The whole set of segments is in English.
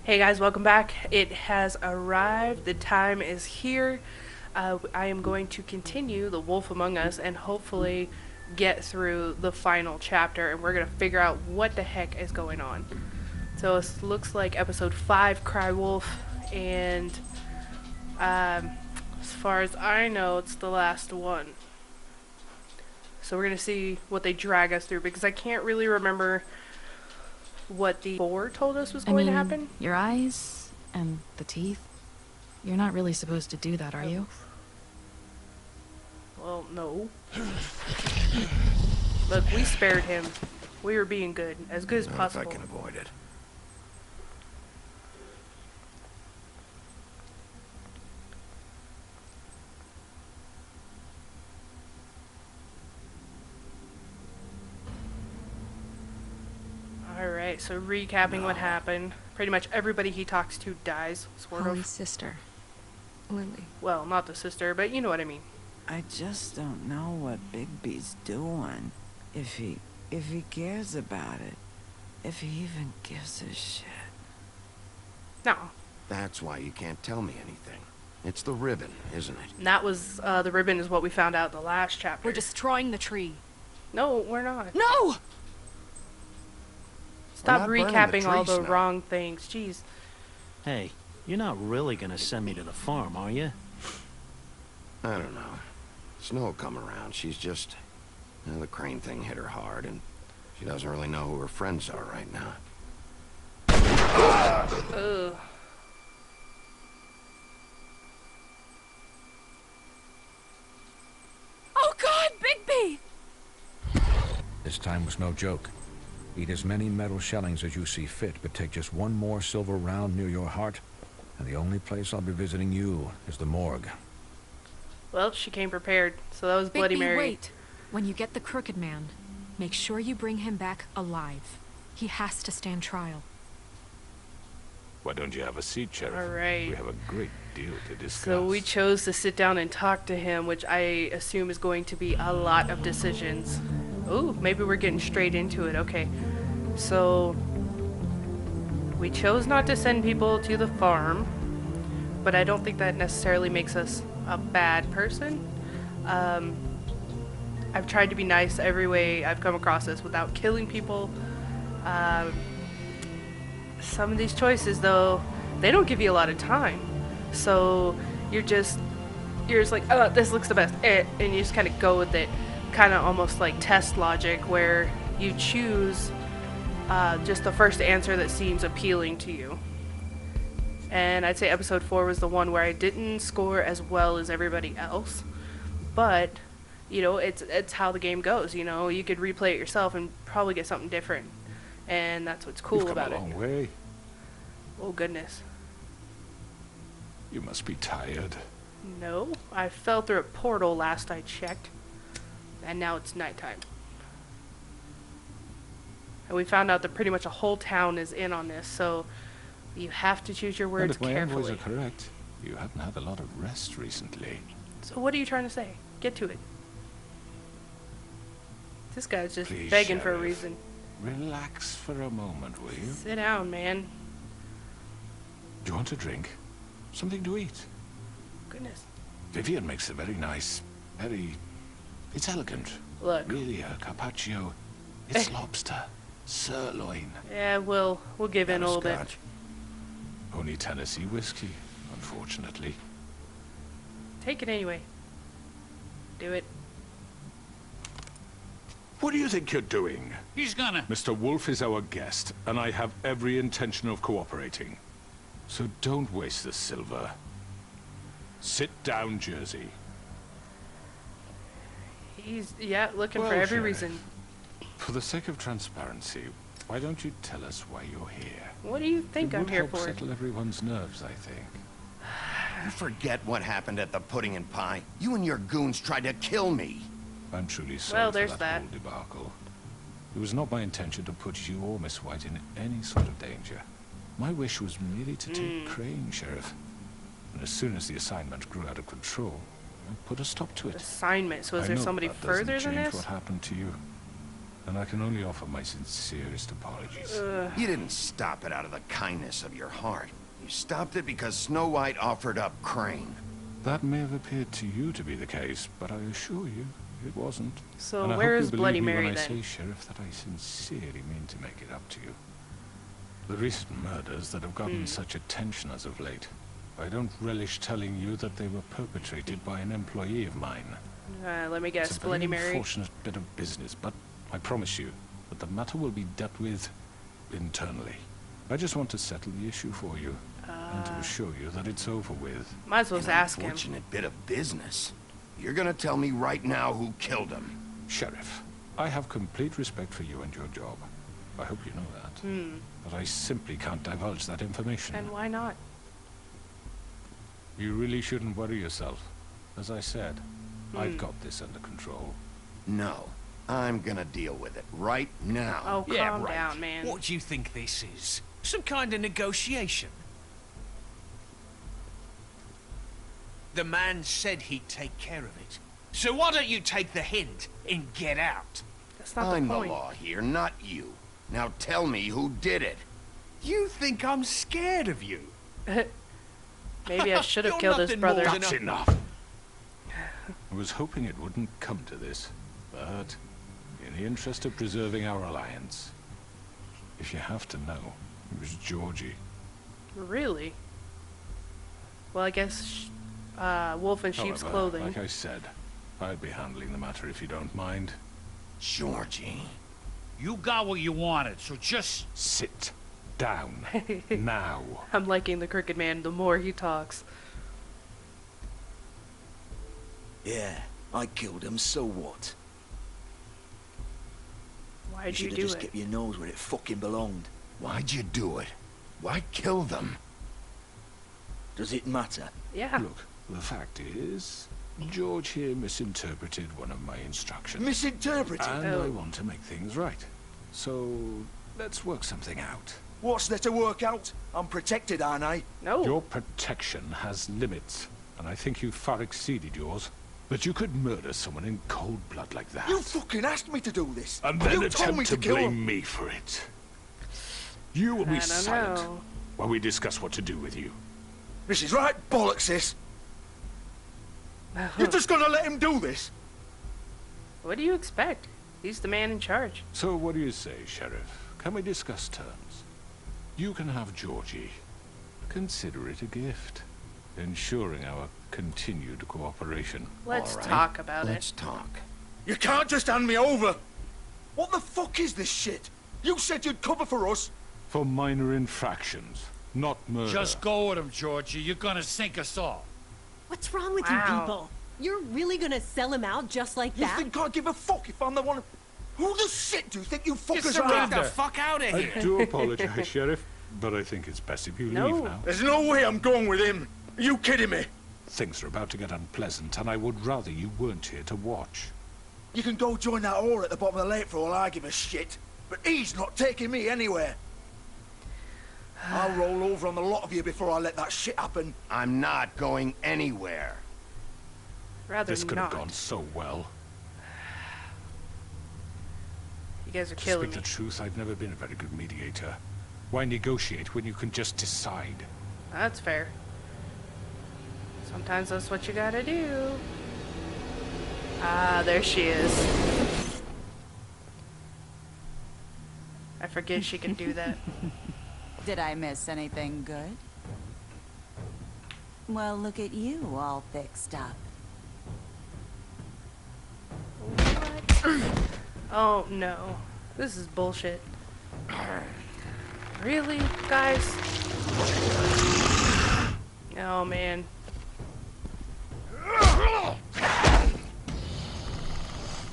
Hey guys, welcome back. It has arrived. The time is here. I am going to continue The Wolf Among Us and hopefully get through the final chapter, and we're going to figure out what the heck is going on. So it looks like episode 5, Cry Wolf, and as far as I know, it's the last one. So we're going to see what they drag us through, because I can't really remember what the board told us was going to happen. Your eyes and the teeth. You're not really supposed to do that, are you? Well, no. Look, we spared him. We were being good as possible. If I can avoid it. Alright, so recapping what happened. Pretty much everybody he talks to dies, sort of. Holly's sister, Lily. Well, not the sister, but you know what I mean. I just don't know what Bigby's doing. If he cares about it. If he even gives a shit. No. That's why you can't tell me anything. It's the ribbon, isn't it? And that was, the ribbon is what we found out in the last chapter. We're destroying the tree. No, we're not. No! Stop recapping all the now. wrong things. Jeez. Hey, you're not really gonna send me to the farm, are you? I don't know. Snow will come around. She's just... the crane thing hit her hard, and she doesn't really know who her friends are right now. Ugh. Oh God, Bigby! This time was no joke. Eat as many metal shellings as you see fit, but take just one more silver round near your heart, and the only place I'll be visiting you is the morgue. Well, she came prepared, so that was Bloody Bigby, Mary. wait. When you get the Crooked Man, make sure you bring him back alive. He has to stand trial. Why don't you have a seat, Sheriff? All right. We have a great deal to discuss. So we chose to sit down and talk to him, which I assume is going to be a lot of decisions. Ooh, maybe we're getting straight into it. Okay. So we chose not to send people to the farm, but I don't think that necessarily makes us a bad person. I've tried to be nice every way I've come across this without killing people. Some of these choices, though, they don't give you a lot of time. So you're just like, oh, this looks the best, and you just kind of go with it. Kind of almost like test logic, where you choose just the first answer that seems appealing to you. And I'd say episode 4 was the one where I didn't score as well as everybody else, but you know, it's how the game goes. You know, you could replay it yourself and probably get something different, and that's what's cool about it. You've come a long way. Oh goodness. You must be tired. No, I fell through a portal last I checked, and now it's nighttime. And we found out that pretty much a whole town is in on this, so you have to choose your And words if my envoys carefully. are correct, you haven't had a lot of rest recently. So what are you trying to say? Get to it. This guy's just Please, begging for a Sheriff. reason. Relax for a moment, will you? Sit down, man. Do you want a drink? Something to eat? Goodness. Vivian makes a very nice, it's elegant. Look. Really, a carpaccio. It's lobster. Sirloin. Yeah, we'll give in a little bit. Scotch. Only Tennessee whiskey, unfortunately. Take it anyway. Do it. What do you think you're doing? He's gonna... Mr. Wolf is our guest, and I have every intention of cooperating. So don't waste the silver. Sit down, Jersey. He's, yeah, looking for Well, every Sheriff, reason. For the sake of transparency, why don't you tell us why you're here? What do you think It I'm will here help for? settle everyone's nerves, I think. You forget what happened at the pudding and pie. You and your goons tried to kill me. I'm truly sorry Well, for there's that that. whole debacle. It was not my intention to put you or Miss White in any sort of danger. My wish was merely to take Crane, Sheriff. And as soon as the assignment grew out of control, I put a stop to it. Assignment. So is I there know somebody that doesn't further than change this? what happened to you. and I can only offer my sincerest apologies. You didn't stop it out of the kindness of your heart. You stopped it because Snow White offered up Crane. That may have appeared to you to be the case, but I assure you, it wasn't. So And I where hope is you Bloody believe me Mary when I then? say, Sheriff, that I sincerely mean to make it up to you. The recent murders that have gotten such attention as of late, I don't relish telling you that they were perpetrated by an employee of mine. Let me guess, It's a Bloody very Mary. unfortunate bit of business, but I promise you that the matter will be dealt with internally. I just want to settle the issue for you, and to assure you that it's over with. Might as well An ask him. unfortunate bit of business. You're gonna tell me right now who killed him. Sheriff, I have complete respect for you and your job. I hope you know that. But I simply can't divulge that information. And why not? You really shouldn't worry yourself. As I said, I've got this under control. No, I'm gonna deal with it right now. Oh, Yeah, calm right. down, man. What do you think this is? Some kind of negotiation? The man said he'd take care of it. So why don't you take the hint and get out? That's not I'm the the point. law here, not you. Now tell me who did it. You think I'm scared of you? Maybe I should have You're killed his nothing brother. more than That's a- enough! I was hoping it wouldn't come to this, but in the interest of preserving our alliance, if you have to know, it was Georgie. Really? Well, I guess wolf in sheep's However, clothing. like I said, I'd be handling the matter if you don't mind. Georgie. You got what you wanted, so just... Sit down. Now. I'm liking the Crooked Man the more he talks. Yeah, I killed him, so what? Why'd you should have do just it? kept your nose where it fucking belonged. Why'd you do it? Why kill them? Does it matter? Yeah. Look, the fact is, George here misinterpreted one of my instructions. Misinterpreted? And Oh. I want to make things right. So, let's work something out. What's there to work out? I'm protected, aren't I? No. Your protection has limits, and I think you've far exceeded yours. But you could murder someone in cold blood like that. You fucking asked me to do this. and then you told me attempt to to kill blame him. me for it. You will I be don't silent know. while we discuss what to do with you. This is right bollocks, sis. You're just gonna let him do this? What do you expect? He's the man in charge. So what do you say, Sheriff? Can we discuss terms? You can have Georgie. Consider it a gift, ensuring our continued cooperation. Let's All right, talk about Let's it. talk. You can't just hand me over. What the fuck is this shit? You said you'd cover for us. For minor infractions, not murder. Just go with him, Georgie. You're gonna sink us all. What's wrong with Wow. you people? You're really gonna sell him out just like You that? think I give a fuck if I'm the one? Who the shit do you think you fuckers Get are? the fuck out of I here! do apologize, Sheriff, but I think it's best if you No. leave now. There's no way I'm going with him. Are you kidding me? Things are about to get unpleasant, and I would rather you weren't here to watch. You can go join that whore at the bottom of the lake for all I give a shit. But he's not taking me anywhere. I'll roll over on the lot of you before I let that shit happen. I'm not going anywhere. Rather This could not. have gone so well. You guys are To killing speak me. the truth, I've never been a very good mediator. Why negotiate when you can just decide? That's fair. Sometimes that's what you gotta do. Ah, there she is. I forget she can do that. Did I miss anything good? Well, look at you, all fixed up. Oh no. This is bullshit. Really, guys? Oh man.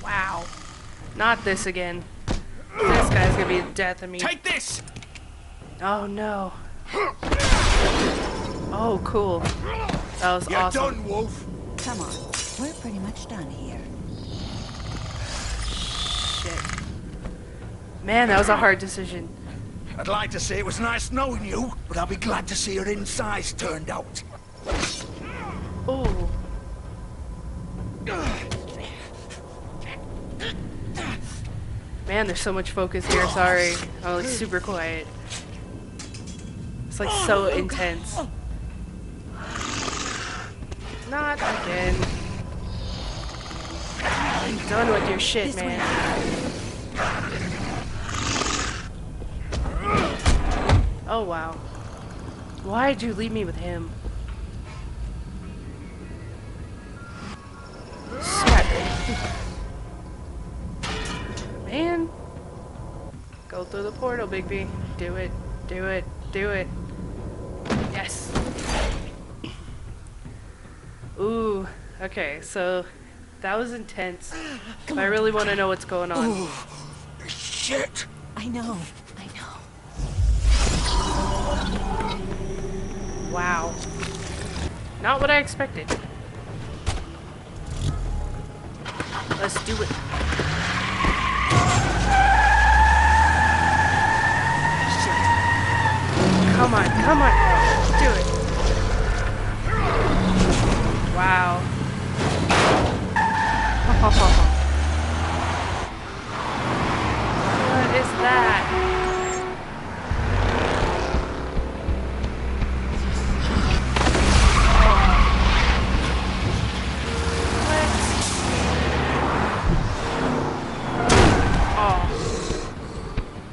Wow. Not this again. This guy's gonna be the death of me. Take this! Oh no. Oh, cool. That was You're awesome. done, Wolf. Come on, we're pretty much done here. Shit. Man, that was a hard decision. I'd like to say it was nice knowing you, but I'll be glad to see your insides turned out. Ooh. Man, there's so much focus here. Sorry. I'm like super quiet. It's like so intense. Not again. I'm done with your shit, man. Oh wow. Why'd you leave me with him? Smack. Man. Go through the portal, Bigby. Do it. Do it. Do it. Yes. Ooh. Okay, so that was intense. But I really want to know what's going on. Ooh, shit! I know. Wow. Not what I expected. Let's do it. Shit. Come on, come on. Do it. Wow. What is that?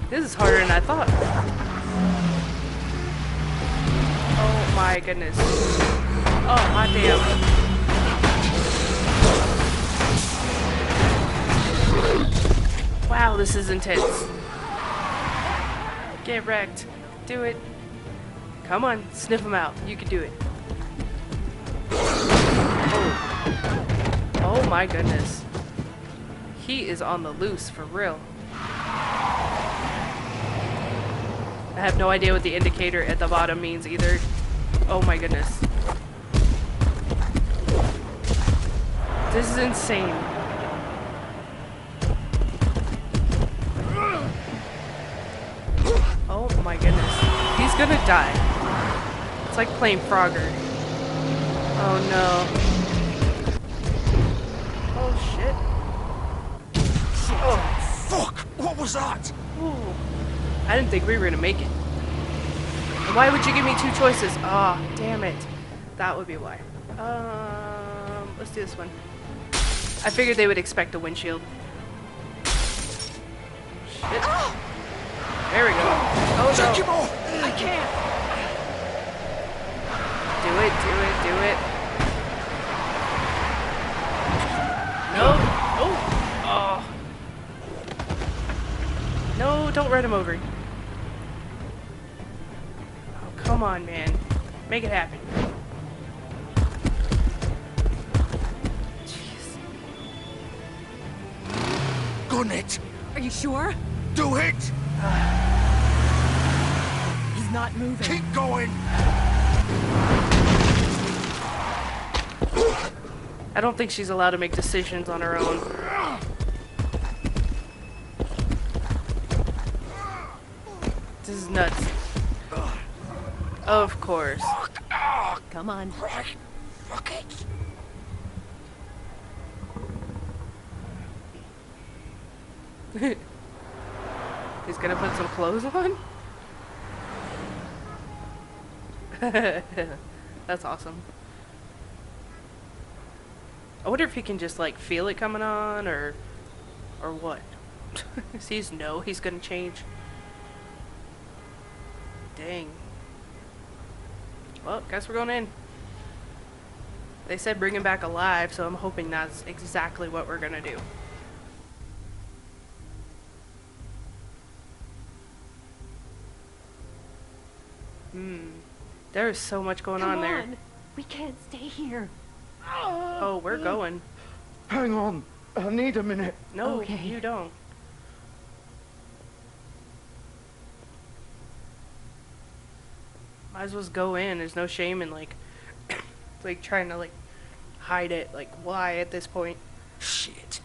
This is harder than I thought. Oh my goodness. Oh hot damn. Wow, this is intense. Get wrecked. Do it. Come on, sniff him out. You can do it. Oh my goodness. He is on the loose for real. I have no idea what the indicator at the bottom means either. Oh my goodness. This is insane. Oh my goodness. He's gonna die. It's like playing Frogger. Oh no. Oh shit. Oh, fuck! What was that? Ooh. I didn't think we were gonna make it. And why would you give me two choices? Ah, oh, damn it. That would be why. Let's do this one. I figured they would expect a windshield. Shit. There we go. Oh no. I can't. Do it, do it, do it. No. Oh. Oh. No, don't run him over. Oh, come on, man. Make it happen. Jeez. Gun it. Are you sure? Do it. He's not moving. Keep going. I don't think she's allowed to make decisions on her own. This is nuts. Of course. Come on. Fuck it. He's gonna put some clothes on? That's awesome. I wonder if he can just like feel it coming on or what. Sees no, he's gonna change. Dang. Well, guess we're going in. They said bring him back alive, so I'm hoping that's exactly what we're gonna do. There is so much going on there. We can't stay here. Oh, we're going. Hang on. I need a minute. No, Okay. you don't. Might as well just go in. There's no shame in like like trying to like hide it. Like why at this point? Shit.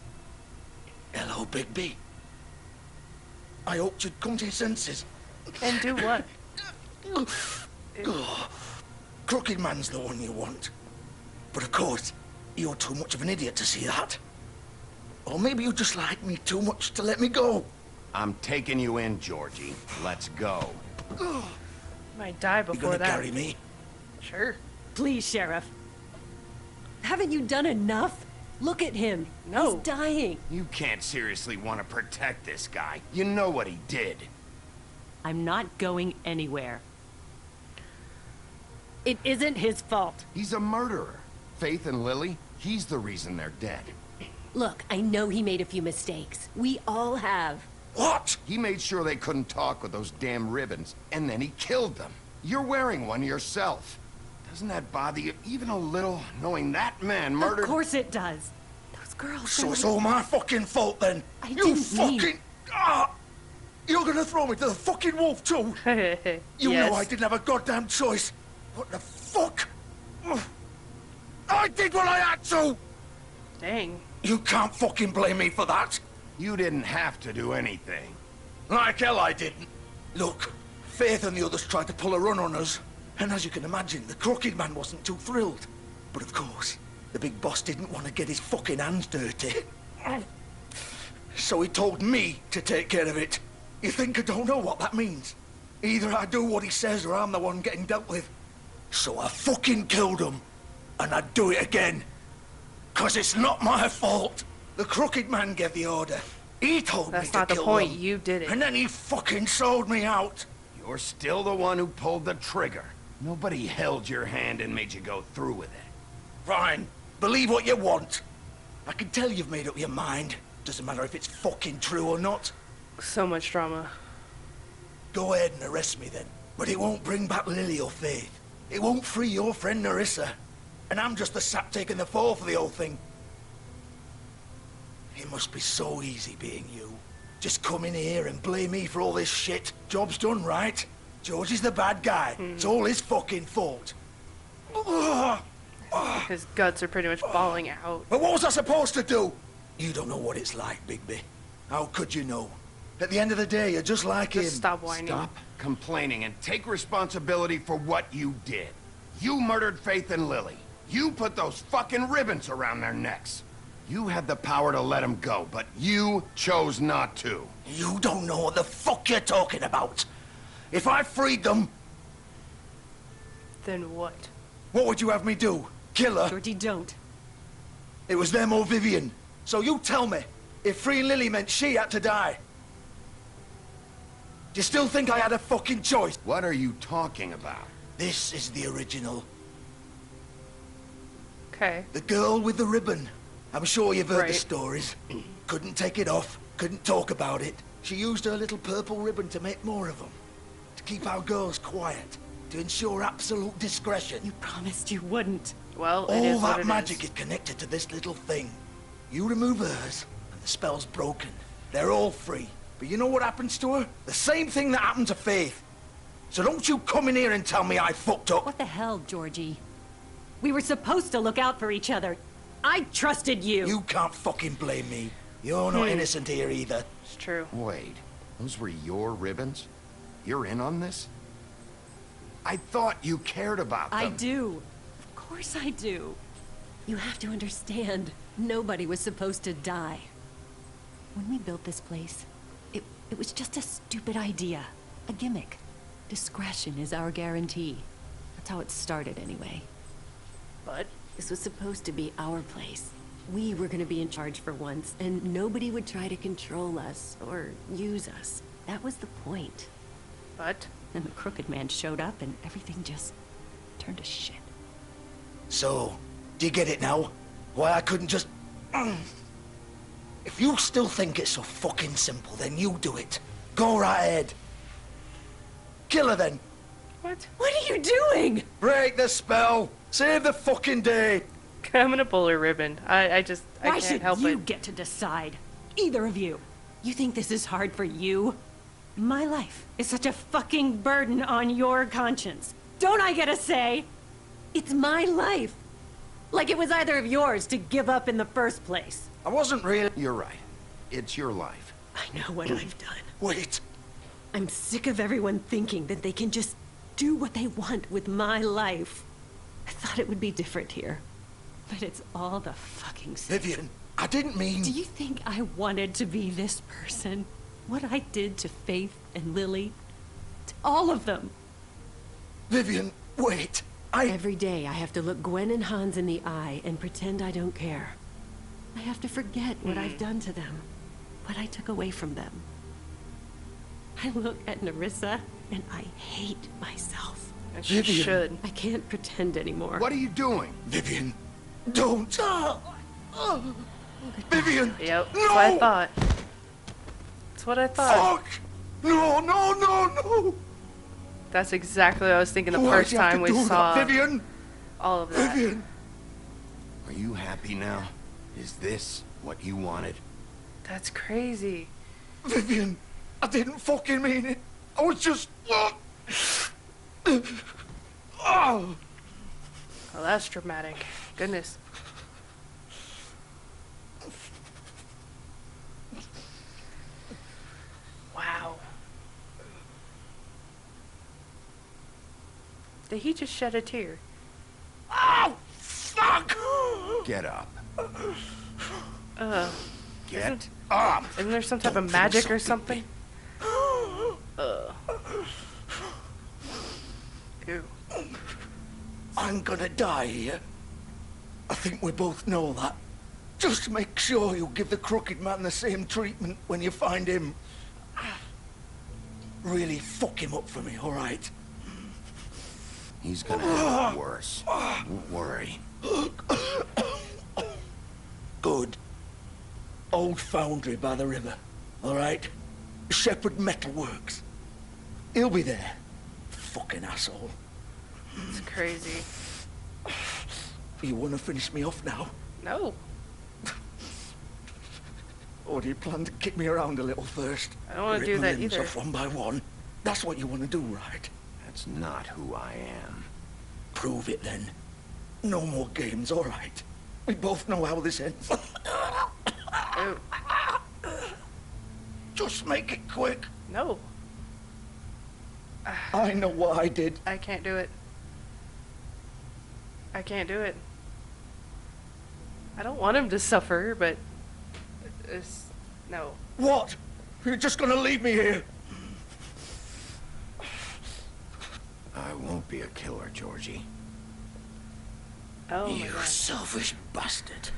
Hello, Bigby. I hoped you'd come to your senses. And do what? Crooked Man's the one you want. But of course, you're too much of an idiot to see that. Or maybe you just like me too much to let me go. I'm taking you in, Georgie. Let's go. Might die You before gonna that. carry me? Sure. Please, Sheriff. Haven't you done enough? Look at him. No. He's dying. You can't seriously want to protect this guy. You know what he did. I'm not going anywhere. It isn't his fault. He's a murderer. Faith and Lily, he's the reason they're dead. Look, I know he made a few mistakes. We all have. What? He made sure they couldn't talk with those damn ribbons, and then he killed them. You're wearing one yourself. Doesn't that bother you even a little, knowing that man murdered... Of course it does. Those girls... So it's all my fucking fault then? I You didn't fucking... mean- You're gonna throw me to the fucking wolf too? You Yes. know I didn't have a goddamn choice. What the fuck? I did what I had to! Dang. You can't fucking blame me for that. You didn't have to do anything. Like hell I didn't. Look, Faith and the others tried to pull a run on us. And as you can imagine, the Crooked Man wasn't too thrilled. But of course, the big boss didn't want to get his fucking hands dirty. So he told me to take care of it. You think I don't know what that means? Either I do what he says or I'm the one getting dealt with. So I fucking killed him. And I'd do it again. 'Cause it's not my fault. The Crooked Man gave the order. He told me That's to not the kill point. them. You did it. And then he fucking sold me out. You're still the one who pulled the trigger. Nobody held your hand and made you go through with it. Fine. Believe what you want. I can tell you've made up your mind. Doesn't matter if it's fucking true or not. So much drama. Go ahead and arrest me then. But it won't bring back Lily or Faith. It won't free your friend Narissa. And I'm just the sap taking the fall for the whole thing. It must be so easy being you. Just come in here and blame me for all this shit. Job's done, right? George is the bad guy. It's all his fucking fault. His guts are pretty much falling out. But what was I supposed to do? You don't know what it's like, Bigby. How could you know? At the end of the day, you're just like him. Just stop whining. Stop complaining and take responsibility for what you did. You murdered Faith and Lily. You put those fucking ribbons around their necks. You had the power to let them go, but you chose not to. You don't know what the fuck you're talking about. If I freed them, Then what? what would you have me do? Kill her? Georgie, don't. It was them or Vivian. So you tell me, if freeing Lily meant she had to die. Do you still think I had a fucking choice? What are you talking about? This is the original. Okay. The girl with the ribbon. I'm sure you've heard the Right. stories. Couldn't take it off, couldn't talk about it. She used her little purple ribbon to make more of them. To keep our girls quiet. To ensure absolute discretion. You promised you wouldn't. Well, it All is what that it magic is. is connected to this little thing. You remove hers, and the spell's broken. They're all free. But you know what happens to her? The same thing that happened to Faith. So don't you come in here and tell me I fucked up. What the hell, Georgie? We were supposed to look out for each other. I trusted you. You can't fucking blame me. You're not innocent here either. It's true. Wait, those were your ribbons? You're in on this? I thought you cared about them. I do. Of course I do. You have to understand, nobody was supposed to die. When we built this place, it was just a stupid idea. A gimmick. Discretion is our guarantee. That's how it started anyway. But This was supposed to be our place. We were gonna be in charge for once, and nobody would try to control us or use us. That was the point. But Then the Crooked Man showed up and everything just turned to shit. So, do you get it now? Why I couldn't just... If you still think it's so fucking simple, then you do it. Go right ahead. Kill her then. what? What are you doing? Break the spell. Save the fucking day. I'm gonna pull her ribbon. I Why can't should help you it. get to decide? Either of you. You think this is hard for you? My life is such a fucking burden on your conscience. Don't I get a say? It's my life. Like it was either of yours to give up in the first place. I wasn't really... You're right. It's your life. I know what I've done. Wait. I'm sick of everyone thinking that they can just do what they want with my life. I thought it would be different here. But it's all the fucking same. Vivian, I didn't mean... Do you think I wanted to be this person? What I did to Faith and Lily. To all of them. Vivian, wait. Every day I have to look Gwen and Hans in the eye and pretend I don't care. I have to forget what I've done to them. What I took away from them. I look at Nerissa and I hate myself. And she should. I can't pretend anymore. What are you doing? Vivian, don't. Vivian! Yep, that's no! what I thought. That's what I thought. Fuck! No, no, no, no! That's exactly what I was thinking the Why'd first you have time to we do saw that, Vivian? all of that. Vivian! Are you happy now? Is this what you wanted? That's crazy. Vivian, I didn't fucking mean it. I was just... Oh. Oh, that's dramatic. Goodness. Wow. Did he just shed a tear? Oh, fuck! Get up. Get up! Isn't there some type of magic or something? Ew. I'm gonna die here. I think we both know that. Just make sure you give the crooked man the same treatment when you find him. Really fuck him up for me, alright? He's gonna have it worse. Don't worry. Good. Old foundry by the river, alright? Shepherd Metalworks. He'll be there. Fucking asshole. It's crazy. You wanna finish me off now? No. Or do you plan to kick me around a little first? I don't want to do Rip my that limbs either. off one by one. That's what you want to do, right? That's not who I am. Prove it then. No more games, all right? We both know how this ends. Ew. Just make it quick. No. I know what I did. I can't do it. I can't do it. I don't want him to suffer, but it's no. What? You're just gonna leave me here? I won't be a killer, Georgie. Oh my You God. selfish bastard.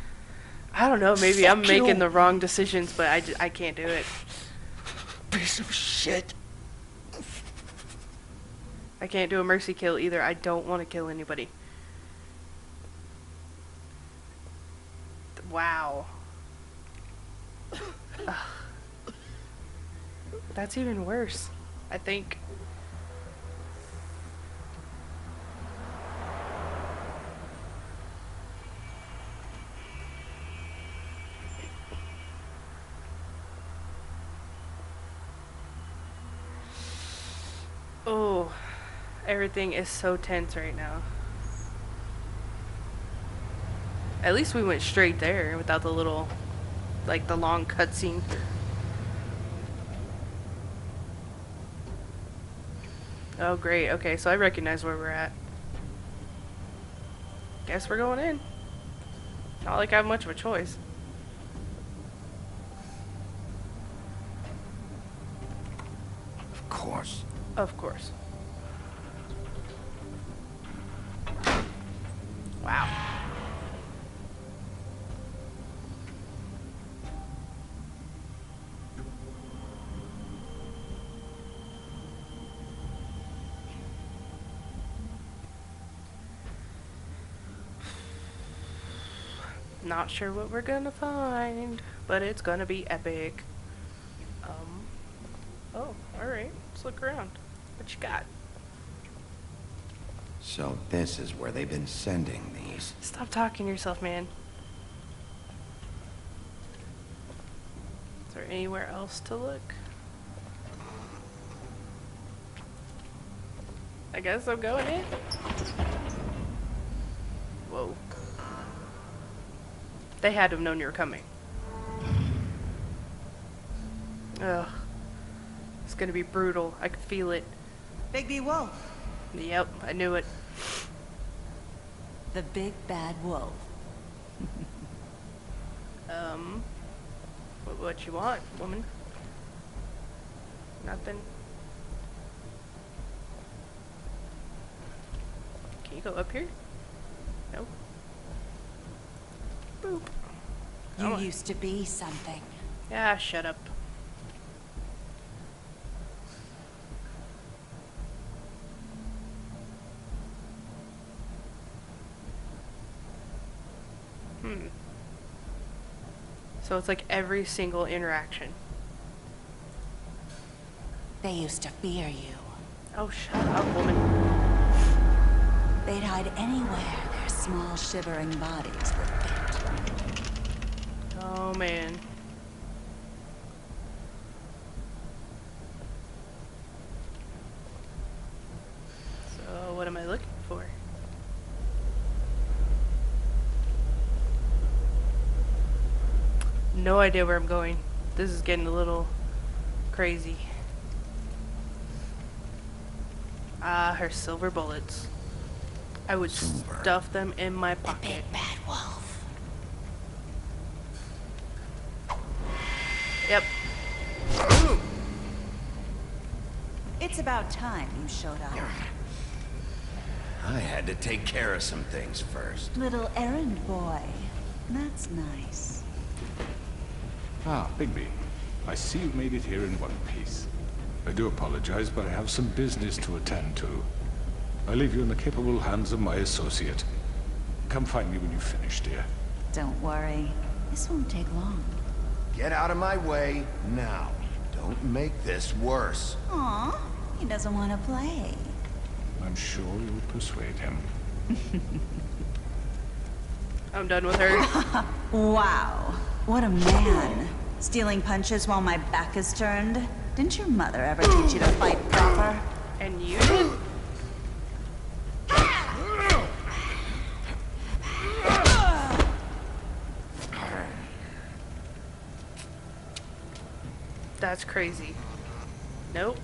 I don't know, maybe I'm Fuck making you. the wrong decisions, but I can't do it. Piece of shit. I can't do a mercy kill either. I don't want to kill anybody. Wow. Ugh. That's even worse, I think. Oh, everything is so tense right now. At least we went straight there without the little, like the long cutscene. Oh great, okay, so I recognize where we're at. Guess we're going in. Not like I have much of a choice. Of course. Of course. Wow. Not sure what we're gonna find, but it's gonna be epic. Oh, alright. Let's look around. What you got? So this is where they've been sending these. Stop talking to yourself, man. Is there anywhere else to look? I guess I'm going in. Whoa. They had to have known you were coming. Ugh. It's gonna be brutal. I can feel it. Bigby Wolf. Yep, I knew it. The big bad wolf. What you want, woman? Nothing. Can you go up here? Nope. Boop. You used to be something. Yeah, shut up. So it's like every single interaction. They used to fear you. Oh, shut up, woman. They'd hide anywhere their small, shivering bodies would fit. Oh, man. So, what am I looking for? No idea where I'm going. This is getting a little crazy. Ah, her silver bullets. I would stuff them in my pocket. The big bad wolf. Yep. It's about time you showed up. I had to take care of some things first. Little errand boy. That's nice. Ah, Bigby. I see you made it here in one piece. I do apologize, but I have some business to attend to. I leave you in the capable hands of my associate. Come find me when you finish, dear. Don't worry. This won't take long. Get out of my way now. Don't make this worse. Aw, he doesn't want to play. I'm sure you'll persuade him. I'm done with her. Wow. What a man. Stealing punches while my back is turned? Didn't your mother ever teach you to fight proper? And you did? That's crazy. Nope.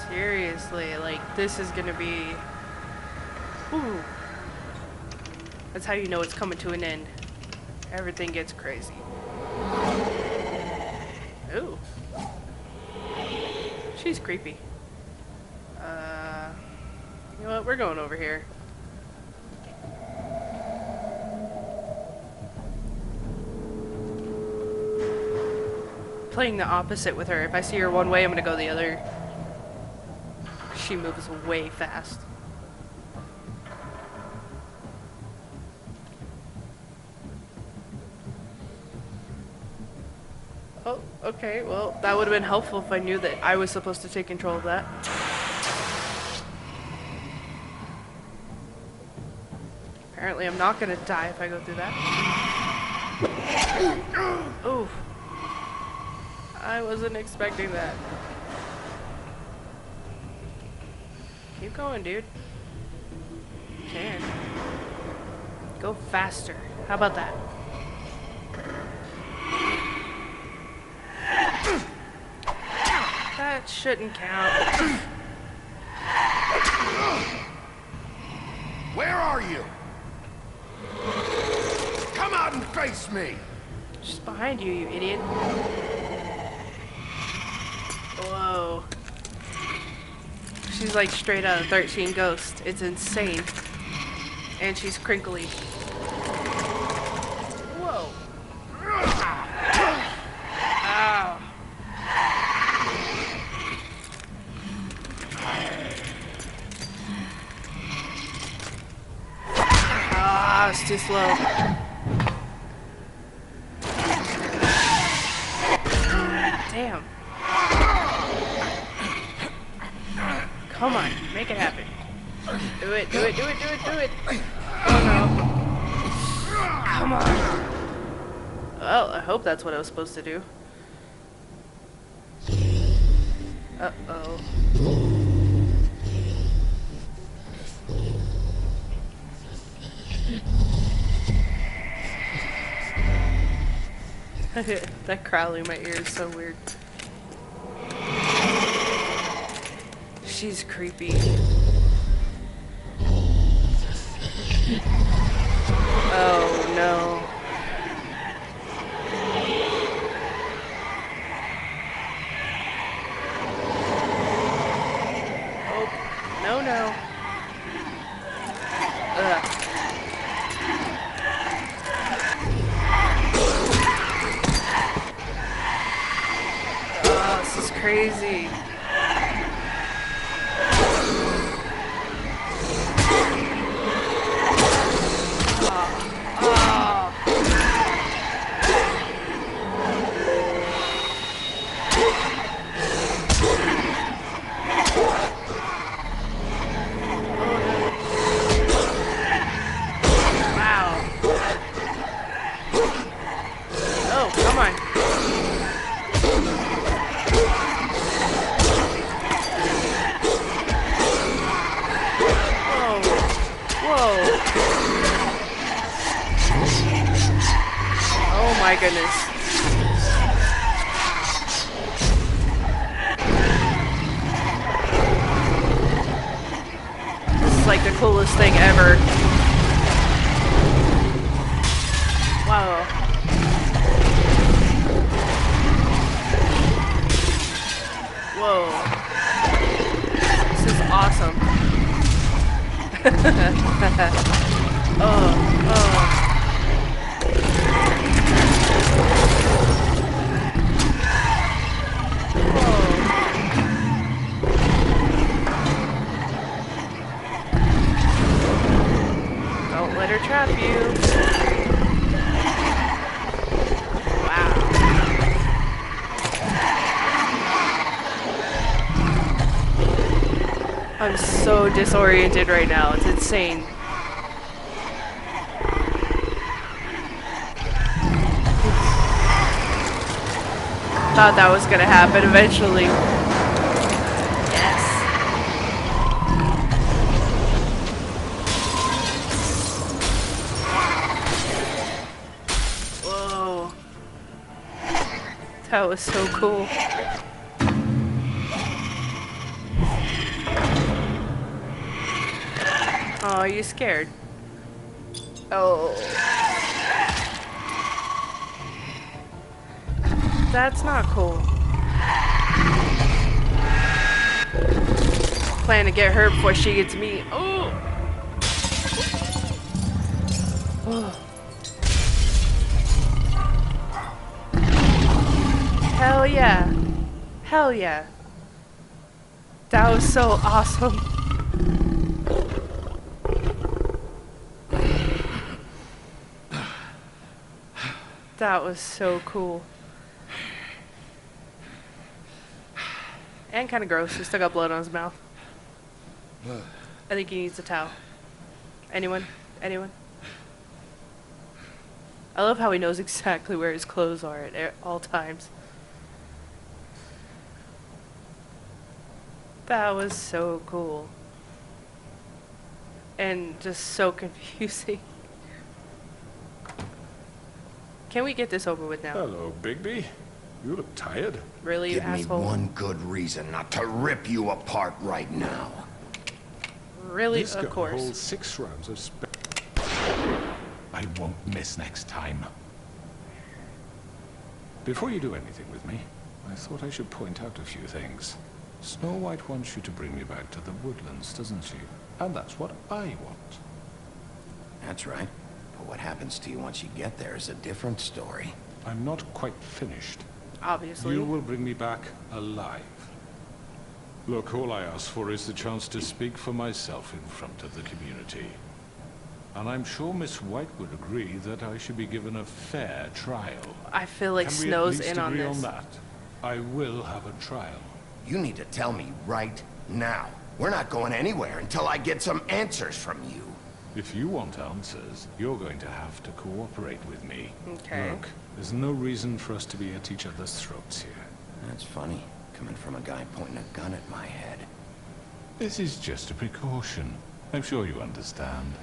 Seriously, like, this is gonna be... Ooh. That's how you know it's coming to an end. Everything gets crazy. Ooh. She's creepy. You know what? We're going over here. Playing the opposite with her. If I see her one way, I'm gonna go the other. She moves way fast. Oh, okay, well, that would have been helpful if I knew that I was supposed to take control of that. Apparently I'm not gonna die if I go through that. Oof. I wasn't expecting that. Keep going, dude. You can. Go faster. How about that? That shouldn't count. Where are you? Come out and face me! Just behind you, you idiot. Whoa. She's like straight out of 13 Ghosts. It's insane. And she's crinkly. Whoa. Ow. Ah, it's too slow. Damn. Come on, make it happen. Do it, do it, do it, do it, do it. Oh no. Come on. Well, I hope that's what I was supposed to do. Uh-oh. That crowley in my ear is so weird. She's creepy. Oh. no. Oh, no, no. Ugh. Oh, this is crazy. My goodness. This is like the coolest thing ever. Wow. Whoa. This is awesome. Oh. Don't let her trap you. Wow. I'm so disoriented right now. It's insane. Thought that was gonna happen eventually. Yes. Whoa. That was so cool. Oh, are you scared? Oh. That's not cool. Plan to get her before she gets me. Oh. Oh. Hell yeah. Hell yeah. That was so awesome. That was so cool. And kind of gross. He still got blood on his mouth. I think he needs a towel. Anyone? Anyone? I love how he knows exactly where his clothes are at all times. That was so cool. And just so confusing. Can we get this over with now? Hello, Bigby. You look tired. Really, you asshole? Give me one good reason not to rip you apart right now. Really, This of course. Holds 6 rounds of I won't miss next time. Before you do anything with me, I thought I should point out a few things. Snow White wants you to bring me back to the woodlands, doesn't she? And that's what I want. That's right. But what happens to you once you get there is a different story. I'm not quite finished. Obviously. You will bring me back alive. Look, all I ask for is the chance to speak for myself in front of the community. And I'm sure Miss White would agree that I should be given a fair trial. I feel like Can we Snow's at least in on agree this. on that? I will have a trial. You need to tell me right now. We're not going anywhere until I get some answers from you. If you want answers, you're going to have to cooperate with me. Okay. Look, there's no reason for us to be at each other's throats here. That's funny, coming from a guy pointing a gun at my head. This is just a precaution. I'm sure you understand.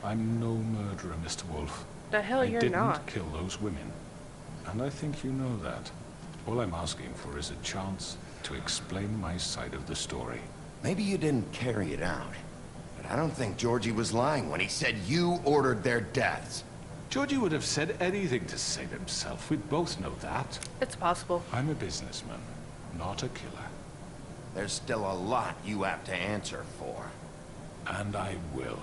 I'm no murderer, Mr. Wolf. The hell you're I not. didn't kill those women. And I think you know that. All I'm asking for is a chance to explain my side of the story. Maybe you didn't carry it out, but I don't think Georgie was lying when he said you ordered their deaths. Georgie would have said anything to save himself. We both know that. It's possible. I'm a businessman, not a killer. There's still a lot you have to answer for. And I will,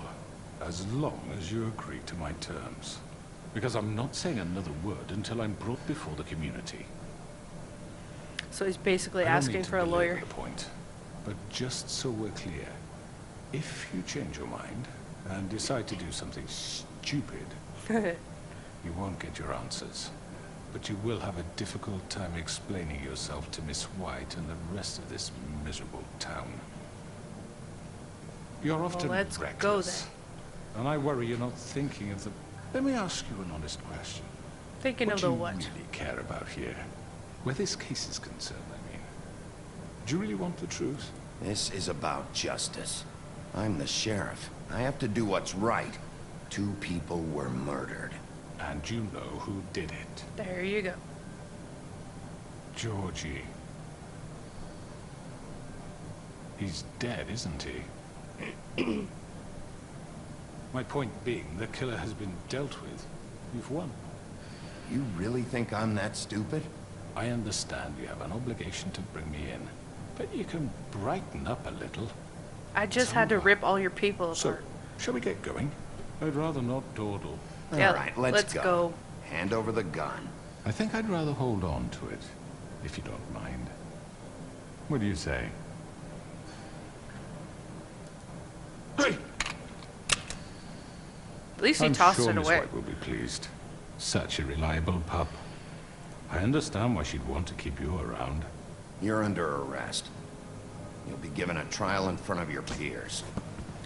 as long as you agree to my terms. Because I'm not saying another word until I'm brought before the community. So he's basically I don't asking need to for a belabor lawyer. the point, but just so we're clear, if you change your mind and decide to do something stupid, you won't get your answers. But you will have a difficult time explaining yourself to Miss White and the rest of this miserable town. You're often let's reckless, go then. and I worry you're not thinking of the... Let me ask you an honest question. Thinking of the what? What do you really care about here? Where this case is concerned, I mean. Do you really want the truth? This is about justice. I'm the sheriff. I have to do what's right. 2 people were murdered. And you know who did it. There you go. Georgie. He's dead, isn't he? My point being, the killer has been dealt with. You've won. You really think I'm that stupid? I understand you have an obligation to bring me in, but you can brighten up a little. I just had to rip all your people apart. So, shall we get going? I'd rather not dawdle. Yeah, all right, let's go. Hand over the gun. I think I'd rather hold on to it, if you don't mind. What do you say? Hey! At least he I'm tossed sure it Miss away. White will be pleased. Such a reliable pup. I understand why she'd want to keep you around. You're under arrest. You'll be given a trial in front of your peers.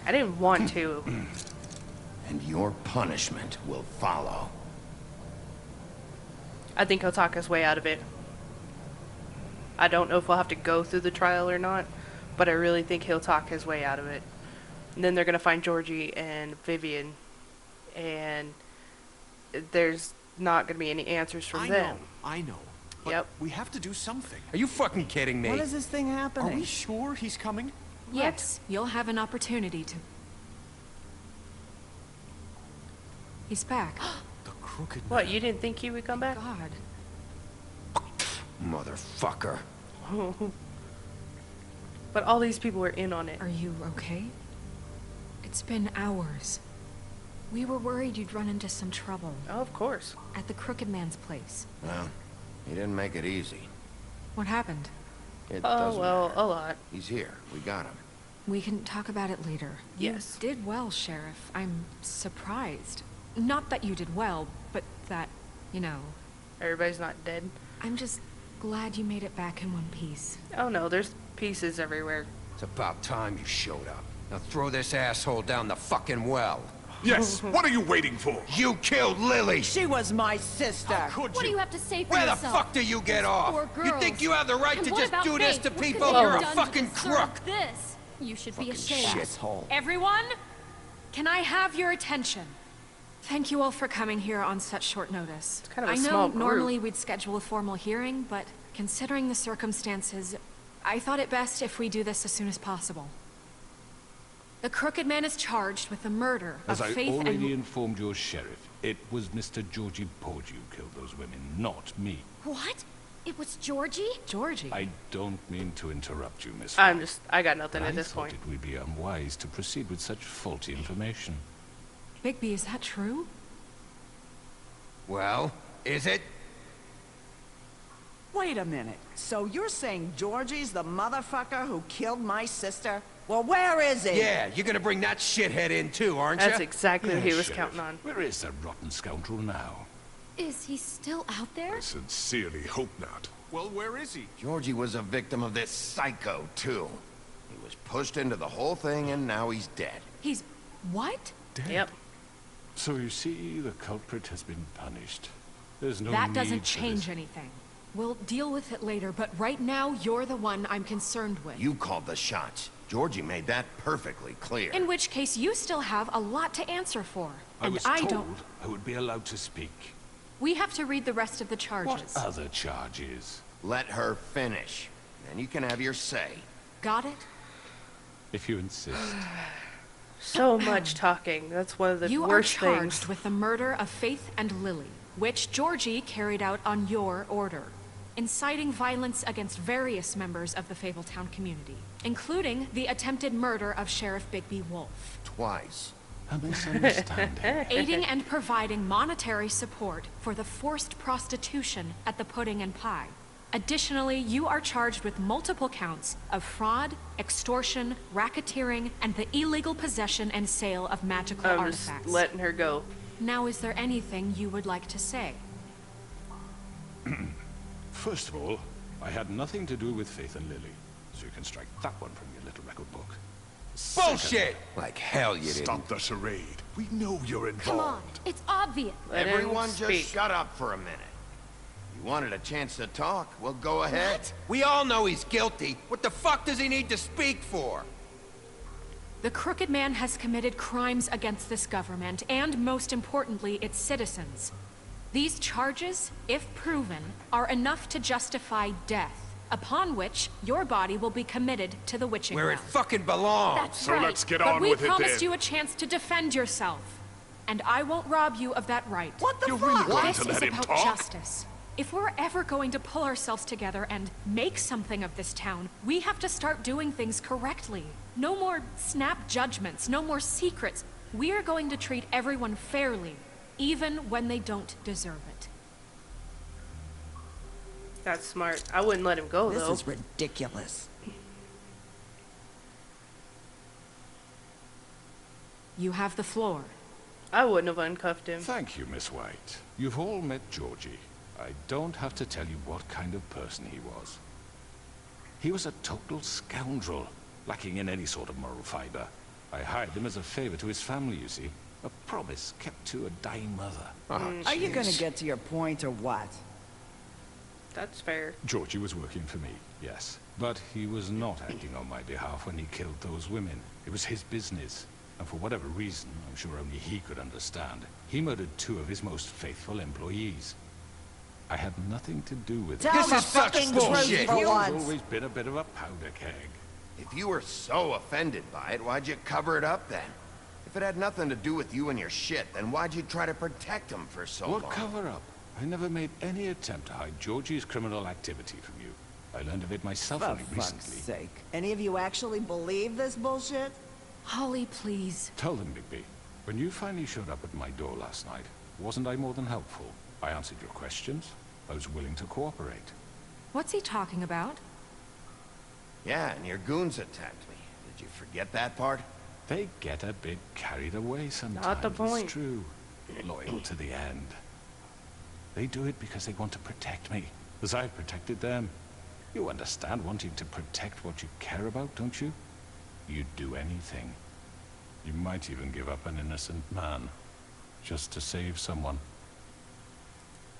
I didn't want to. And your punishment will follow. I think he'll talk his way out of it. I don't know if we'll have to go through the trial or not, but I really think he'll talk his way out of it. And then they're going to find Georgie and Vivian, and there's not going to be any answers from them. I know. But Yep. we have to do something. Are you fucking kidding me? What is this thing happening? Are we sure he's coming? Yes, you'll have an opportunity to... He's back. The crooked What, man. you didn't think he would come back? God. Motherfucker. But all these people were in on it. Are you okay? It's been hours. We were worried you'd run into some trouble. Oh, of course. At the Crooked Man's place. Well, he didn't make it easy. What happened? It Oh, doesn't well, matter. a lot. He's here. We got him. We can talk about it later. Yes. You did well, Sheriff. I'm surprised. Not that you did well, but that, you know... Everybody's not dead. I'm just glad you made it back in one piece. Oh no, there's pieces everywhere. It's about time you showed up. Now throw this asshole down the fucking well. Yes, what are you waiting for? You killed Lily! She was my sister. Could What do you have to say for Where the yourself? fuck do you get off? Poor You girls. think you have the right And to what just about do this Faith? to What could people? they have You're a done to fucking deserve crook! This. You should be Fucking ashamed. shithole. Everyone, can I have your attention? Thank you all for coming here on such short notice. It's kind of a I know small group. normally we'd schedule a formal hearing, but considering the circumstances, I thought it best if we do this as soon as possible. The Crooked Man is charged with the murder As of I Faith already and... informed your sheriff, it was Mr. Georgie Porgy who killed those women, not me. What? It was Georgie? Georgie? I don't mean to interrupt you, Miss I got nothing but at this I thought point. it would be unwise to proceed with such faulty information. Bigby, is that true? Well, is it? Wait a minute. So you're saying Georgie's the motherfucker who killed my sister? Well, where is he? Yeah, you're gonna bring that shithead in too, aren't you? That's exactly what he was Sheriff. counting on. Where is that rotten scoundrel now? Is he still out there? I sincerely hope not. Well, where is he? Georgie was a victim of this psycho, too. He was pushed into the whole thing, and now he's dead. He's... what? Dead. Yep. So you see, the culprit has been punished. There's no That need doesn't for change this. anything. We'll deal with it later, but right now, you're the one I'm concerned with. You called the shots. Georgie made that perfectly clear. In which case, you still have a lot to answer for. I And was I told don't... I would be allowed to speak. We have to read the rest of the What charges. other charges? Let her finish. Then you can have your say. Got it? If you insist. So much talking. That's one of the You are worst charged things. with the murder of Faith and Lily, which Georgie carried out on your order, inciting violence against various members of the Fabletown community, including the attempted murder of Sheriff Bigby Wolf. Twice. A misunderstanding. Aiding and providing monetary support for the forced prostitution at the Pudding and Pie. Additionally, you are charged with multiple counts of fraud, extortion, racketeering, and the illegal possession and sale of magical I'm artifacts. just letting her go. Now, is there anything you would like to say? First of all, I had nothing to do with Faith and Lily, so you can strike that one from your little record book. Bullshit! Like hell you didn't. Stop the charade. We know you're involved. Come on, it's obvious. Let him Everyone just speak. shut up for a minute. You wanted a chance to talk? Well, go ahead. We all know he's guilty. What the fuck does he need to speak for? The Crooked Man has committed crimes against this government, and most importantly, its citizens. These charges, if proven, are enough to justify death, upon which your body will be committed to the witching Where it well. fucking belongs. That's So right. let's get but on we with it promised then. you a chance to defend yourself, and I won't rob you of that right. What the fuck? Really going This to is let him about talk? justice. If we're ever going to pull ourselves together and make something of this town, we have to start doing things correctly. No more snap judgments, no more secrets. We are going to treat everyone fairly, even when they don't deserve it. That's smart. I wouldn't let him go, This though. is ridiculous. You have the floor. I wouldn't have uncuffed him. Thank you, Miss White. You've all met Georgie. I don't have to tell you what kind of person he was. He was a total scoundrel, lacking in any sort of moral fiber. I hired him as a favor to his family, you see. A promise kept to a dying mother. Are you gonna get to your point or what? That's fair. Georgie was working for me, yes. But he was not acting on my behalf when he killed those women. It was his business. And for whatever reason, I'm sure only he could understand, he murdered 2 of his most faithful employees. I had nothing to do with it. Tell the fucking truth for Georgie's once. always been a bit of a powder keg. If you were so offended by it, why'd you cover it up then? If it had nothing to do with you and your shit, then why'd you try to protect him for so long? What cover-up? I never made any attempt to hide Georgie's criminal activity from you. I learned of it myself For only fuck's recently. sake. Any of you actually believe this bullshit? Holly, please. Tell them, Bigby. When you finally showed up at my door last night, wasn't I more than helpful? I answered your questions. I was willing to cooperate. What's he talking about? Yeah, and your goons attacked me. Did you forget that part? They get a bit carried away sometimes. Not the point. It's true. Loyal to the end. They do it because they want to protect me, as I've protected them. You understand wanting to protect what you care about, don't you? You'd do anything. You might even give up an innocent man, just to save someone.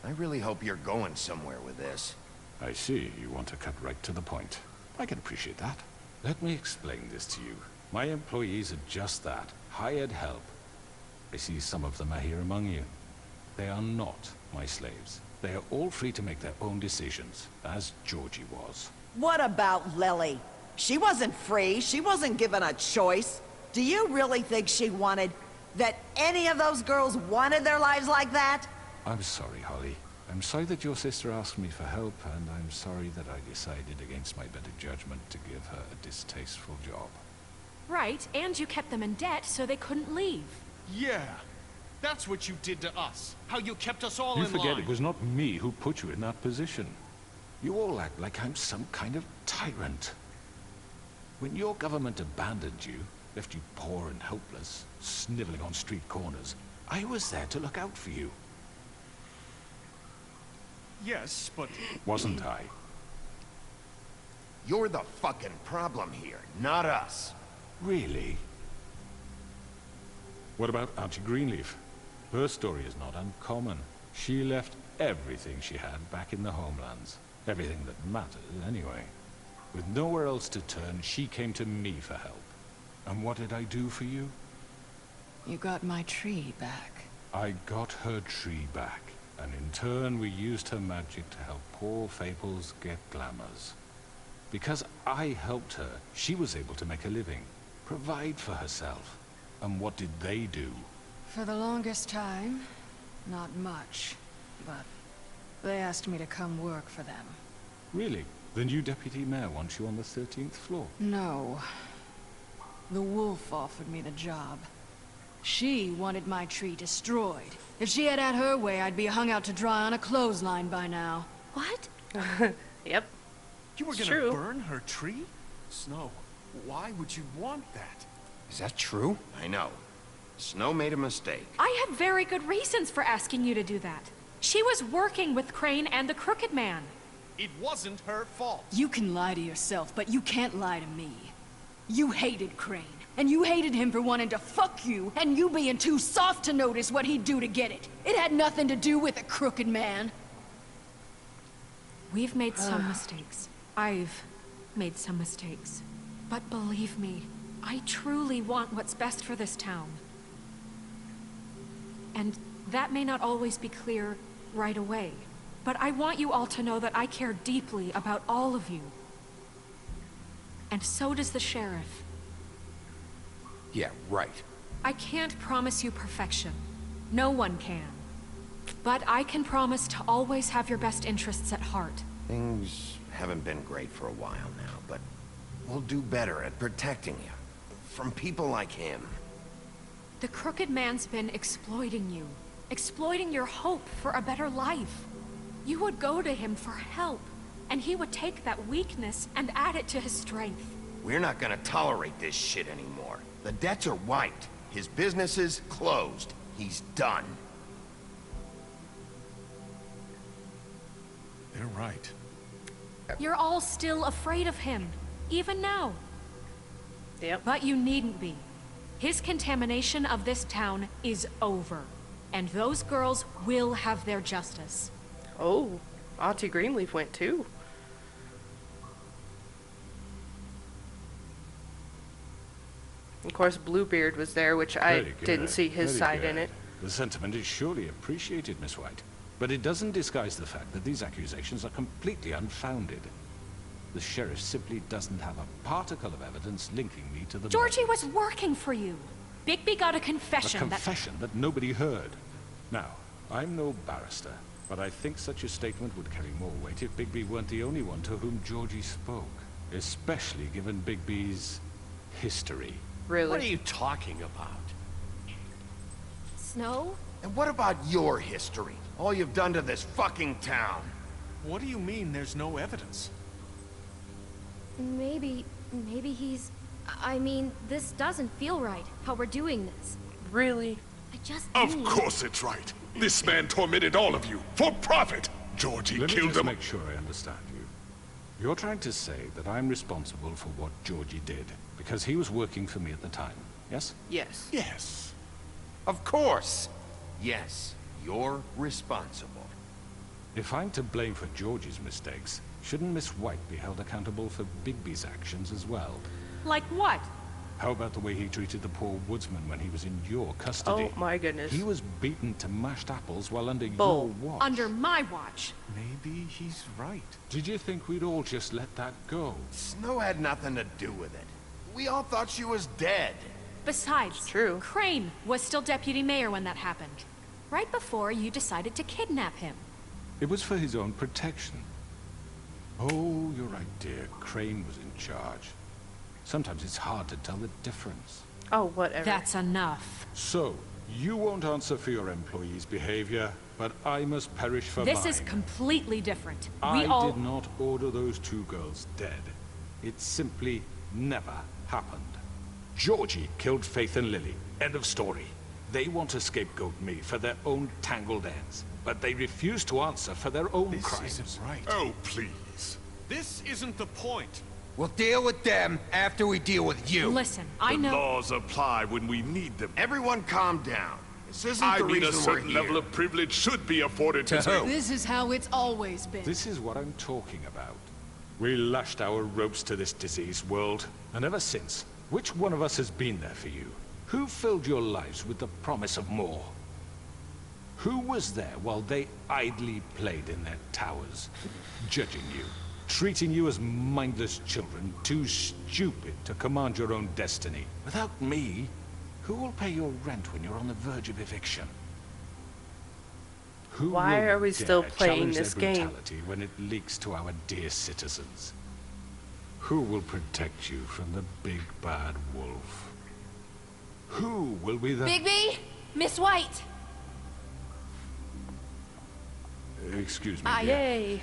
I really hope you're going somewhere with this. I see. You want to cut right to the point. I can appreciate that. Let me explain this to you. My employees are just that. Hired help. I see some of them are here among you. They are not my slaves. They are all free to make their own decisions, as Georgie was. What about Lily? She wasn't free. She wasn't given a choice. Do you really think she wanted... that any of those girls wanted their lives like that? I'm sorry, Holly. I'm sorry that your sister asked me for help, and I'm sorry that I decided against my better judgment to give her a distasteful job. Right, and you kept them in debt so they couldn't leave. Yeah. That's what you did to us. How you kept us all You in forget line. it was not me who put you in that position. You all act like I'm some kind of tyrant. When your government abandoned you, left you poor and helpless, sniveling on street corners, I was there to look out for you. Yes, but... Wasn't I? You're the fucking problem here, not us. Really? What about Auntie Greenleaf? Her story is not uncommon. She left everything she had back in the homelands. Everything that mattered, anyway. With nowhere else to turn, she came to me for help. And what did I do for you? You got my tree back. I got her tree back, and in turn we used her magic to help poor Fables get glamours. Because I helped her, she was able to make a living, provide for herself. And what did they do? For the longest time, not much. But they asked me to come work for them. Really? The new deputy mayor wants you on the 13th floor? No. The wolf offered me the job. She wanted my tree destroyed. If she had her way, I'd be hung out to dry on a clothesline by now. What? Yep. You were It's gonna true. burn her tree? Snow, why would you want that? Is that true? I know. Snow made a mistake. I had very good reasons for asking you to do that. She was working with Crane and the Crooked Man. It wasn't her fault. You can lie to yourself, but you can't lie to me. You hated Crane, and you hated him for wanting to fuck you, and you being too soft to notice what he'd do to get it. It had nothing to do with the Crooked Man. We've made some mistakes. I've made some mistakes. But believe me, I truly want what's best for this town. And that may not always be clear right away. But I want you all to know that I care deeply about all of you. And so does the sheriff. Yeah, right. I can't promise you perfection. No one can. But I can promise to always have your best interests at heart. Things haven't been great for a while now, but we'll do better at protecting you. From people like him. The Crooked Man's been exploiting you. Exploiting your hope for a better life. You would go to him for help, and he would take that weakness and add it to his strength. We're not gonna tolerate this shit anymore. The debts are wiped. His business is closed. He's done. They're right. You're all still afraid of him, even now. Yep. But you needn't be. His contamination of this town is over, and those girls will have their justice. Oh, Auntie Greenleaf went too. Of course, Bluebeard was there, which I Very didn't good, see his very side in good. it. The sentiment is surely appreciated, Miss White. But it doesn't disguise the fact that these accusations are completely unfounded. The sheriff simply doesn't have a particle of evidence linking me to the Georgie was working for you. Bigby got a confession A confession that nobody heard. Now, I'm no barrister, but I think such a statement would carry more weight if Bigby weren't the only one to whom Georgie spoke. Especially given Bigby's history. Really? What are you talking about? Snow? And what about your history? All you've done to this fucking town. What do you mean there's no evidence? Maybe he's... I mean, this doesn't feel right, how we're doing this. Really? I just Of need... course it's right. This man tormented all of you, for profit. Georgie Let me killed just him. make sure I understand you. You're trying to say that I'm responsible for what Georgie did, because he was working for me at the time, yes? Yes. Yes. Of course. Yes, you're responsible. If I'm to blame for Georgie's mistakes, shouldn't Miss White be held accountable for Bigby's actions as well? Like what? How about the way he treated the poor woodsman when he was in your custody? Oh my goodness. He was beaten to mashed apples while under Bull. your watch. Under my watch. Maybe he's right. Did you think we'd all just let that go? Snow had nothing to do with it. We all thought she was dead. Besides, True. Crane was still deputy mayor when that happened. Right before you decided to kidnap him. It was for his own protection. Oh, you're right, dear. Crane was in charge. Sometimes it's hard to tell the difference. Oh, whatever. That's enough. So, you won't answer for your employees' behavior, but I must perish for This mine. is completely different. I We all... did not order those two girls dead. It simply never happened. Georgie killed Faith and Lily. End of story. They want to scapegoat me for their own tangled ends, but they refuse to answer for their own This crimes. isn't right. Oh, please. This isn't the point. We'll deal with them after we deal with you. Listen, I The know... laws apply when we need them. Everyone calm down. This isn't I the mean, a reason we're certain here. level of privilege should be afforded to who? This is how it's always been. This is what I'm talking about. We lashed our ropes to this diseased world, and ever since, which one of us has been there for you? Who filled your lives with the promise of more? Who was there while they idly played in their towers, judging you, treating you as mindless children, too stupid to command your own destiny? Without me, Who will pay your rent when you're on the verge of eviction? Who Why will are we still dare playing challenge this their game? brutality when it leaks to our dear citizens? Who will protect you from the big bad wolf? Who will be the... Bigby! Miss White! Excuse me, dear. Yay.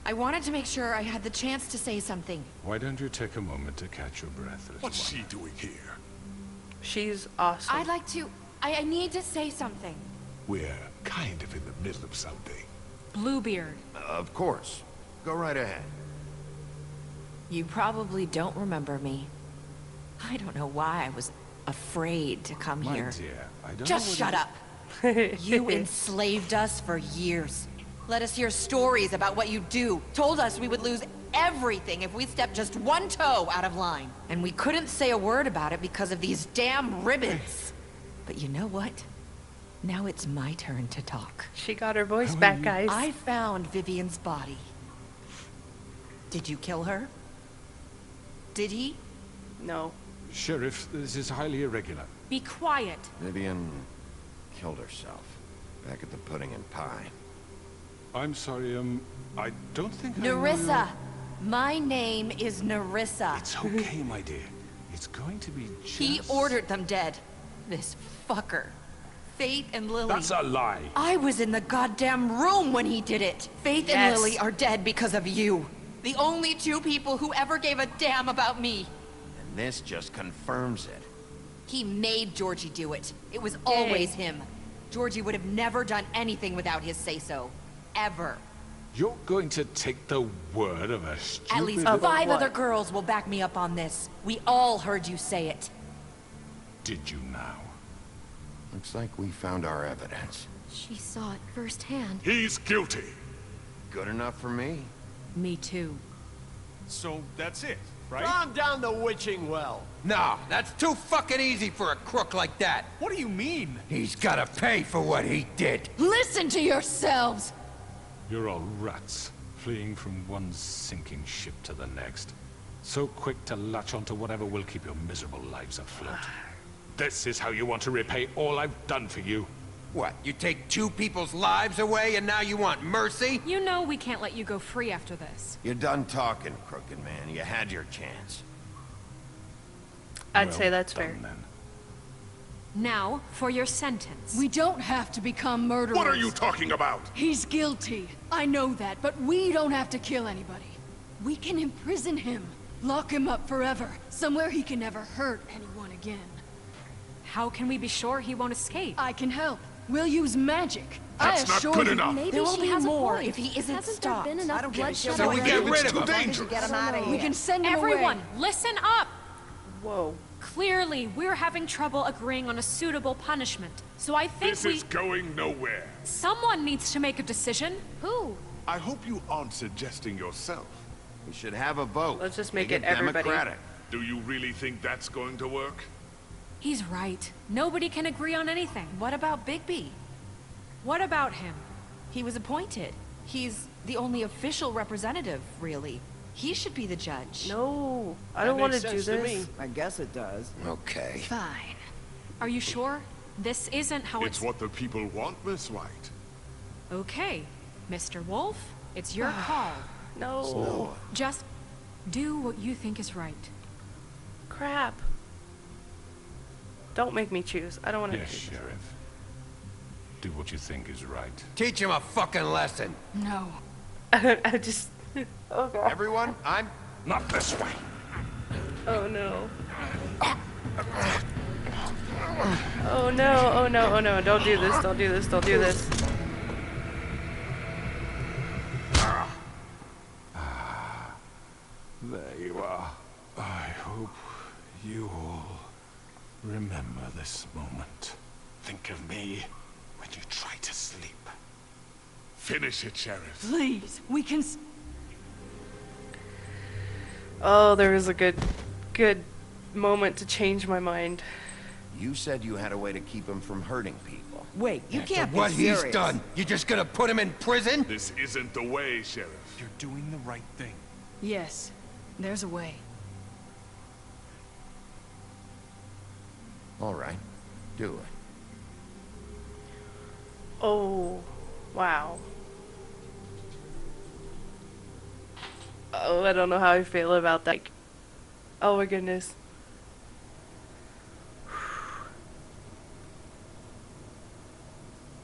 I wanted to make sure I had the chance to say something. Why don't you take a moment to catch your breath, little What's one? she doing here? She's awesome. I'd like to... I need to say something. We're kind of in the middle of something. Bluebeard. Of course. Go right ahead. You probably don't remember me. I don't know why I was afraid to come My here. dear, I don't Just know shut up. You enslaved us for years. Let us hear stories about what you do. Told us we would lose everything if we stepped just one toe out of line. And we couldn't say a word about it because of these damn ribbons. But you know what? Now it's my turn to talk. She got her voice back, guys. I found Vivian's body. Did you kill her? Did he? No. Sheriff, this is highly irregular. Be quiet. Vivian killed herself. Back at the Pudding and Pie. I'm sorry, I don't think Nerissa! My name is Nerissa. It's okay, my dear. It's going to be just... He ordered them dead. This fucker. Faith and Lily. That's a lie. I was in the goddamn room when he did it. Faith and Lily are dead because of you. The only two people who ever gave a damn about me. And this just confirms it. He made Georgie do it. It was always him. Georgie would have never done anything without his say-so. Ever. You're going to take the word of a stupid... At least 5 other girls will back me up on this. We all heard you say it. Did you now? Looks like we found our evidence. She saw it firsthand. He's guilty. Good enough for me. Me too. So that's it, right? Calm down the witching well. No, that's too fucking easy for a crook like that. What do you mean? He's gotta pay for what he did. Listen to yourselves! You're all rats, fleeing from one sinking ship to the next. So quick to latch onto whatever will keep your miserable lives afloat. This is how you want to repay all I've done for you. What, you take 2 people's lives away and now you want mercy? You know we can't let you go free after this. You're done talking, crooked man. You had your chance. I'd say that's fair. Then. Now, for your sentence. We don't have to become murderers. What are you talking about? He's guilty. I know that, but we don't have to kill anybody. We can imprison him. Lock him up forever. Somewhere he can never hurt anyone again. How can we be sure he won't escape? I can help. We'll use magic. That's not good enough. Maybe There will she be has more a point. if he isn't Hasn't stopped. there been enough bloodshed? So we get rid of him. Dangerous. Get him out of here. We can send him Everyone, away. listen up! Whoa. Clearly, we're having trouble agreeing on a suitable punishment. So I think This is going nowhere. someone needs to make a decision. Who? I hope you aren't suggesting yourself. We should have a vote. Let's just make Make it everybody. democratic. Do you really think that's going to work? He's right. Nobody can agree on anything. What about Bigby? What about him? He was appointed. He's the only official representative, really. He should be the judge. No, I don't want to do this. I guess it does. Okay. Fine. Are you sure? This isn't how It's what the people want, Miss White. Okay, Mr. Wolf, it's your call. No. Just do what you think is right. Crap. Don't make me choose. I don't want to Yes, choose. Sheriff. Do what you think is right. Teach him a fucking lesson. No. I just... Oh, God. Everyone, I'm... Not this way. Oh, no. Oh, no. Oh, no. Oh, no. Don't do this. Don't do this. Don't do this. There you are. I hope you all remember this moment. Think of me when you try to sleep. Finish it, Sheriff. Please, we can... Oh, there was a good moment to change my mind. You said you had a way to keep him from hurting people. Wait, you can't be What serious. he's done, you just gonna put him in prison? This isn't the way, Sheriff. You're doing the right thing. Yes, there's a way. All right. Do it. Oh, wow. Oh, I don't know how I feel about that. Like, oh my goodness.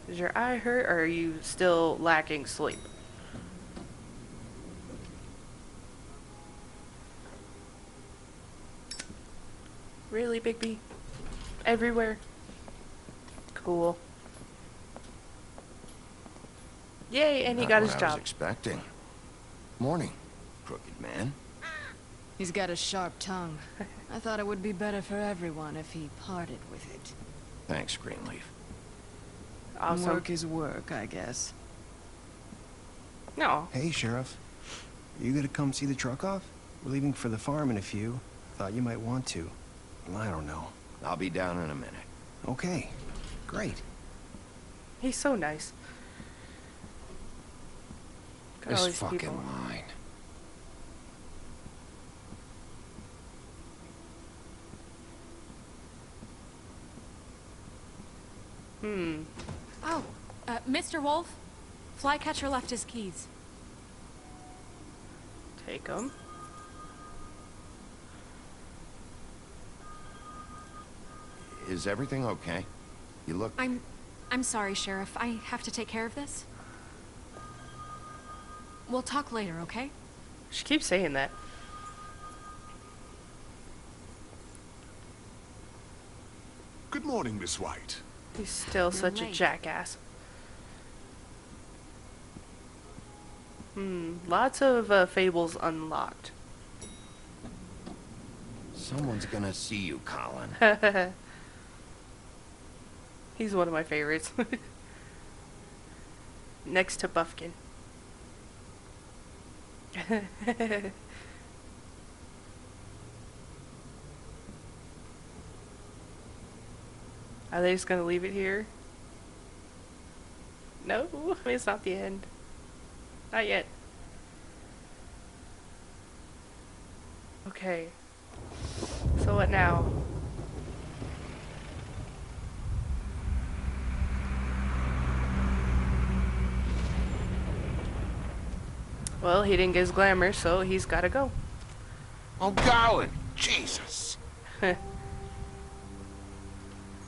Does your eye hurt, or are you still lacking sleep? Really, Bigby? Everywhere? Cool. Yay, and he got his Not what I job. was expecting. Morning, crooked man. He's got a sharp tongue. I thought it would be better for everyone if he parted with it. Thanks, Greenleaf. Awesome. Work is work, I guess. No. Hey, Sheriff. Are you gonna come see the truck off? We're leaving for the farm in a few. Thought you might want to. I don't know. I'll be down in a minute. Okay. Great. He's so nice. Got all This these fucking people. line. Oh, Mr. Wolf, Flycatcher left his keys. Take them. Is everything okay? You look... I'm sorry, Sheriff. I have to take care of this. We'll talk later, okay? She keeps saying that. Good morning, Miss White. He's still such a jackass. Lots of fables unlocked. Someone's gonna see you, Colin. He's one of my favorites. Next to Buffkin. Are they just gonna leave it here? No, it's not the end. Not yet. Okay. So what now? Well, he didn't get his glamour, so he's gotta go. I'm going. Jesus.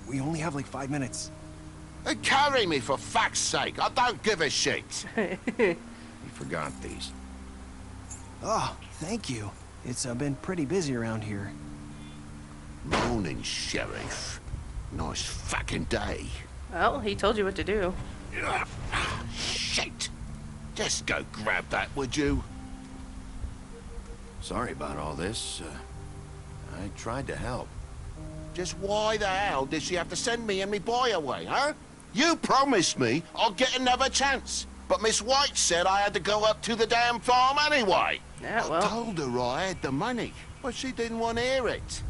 We only have like 5 minutes. Carry me, for fuck's sake. I don't give a shit. You forgot these. Oh, thank you. It's been pretty busy around here. Morning, Sheriff. Nice fucking day. Well, he told you what to do. Shit. Just go grab that, would you? Sorry about all this. I tried to help. Just why the hell did she have to send me and me boy away, huh? You promised me I'll get another chance. But Miss White said I had to go up to the damn farm anyway. Yeah, well. I told her I had the money, but she didn't want to hear it.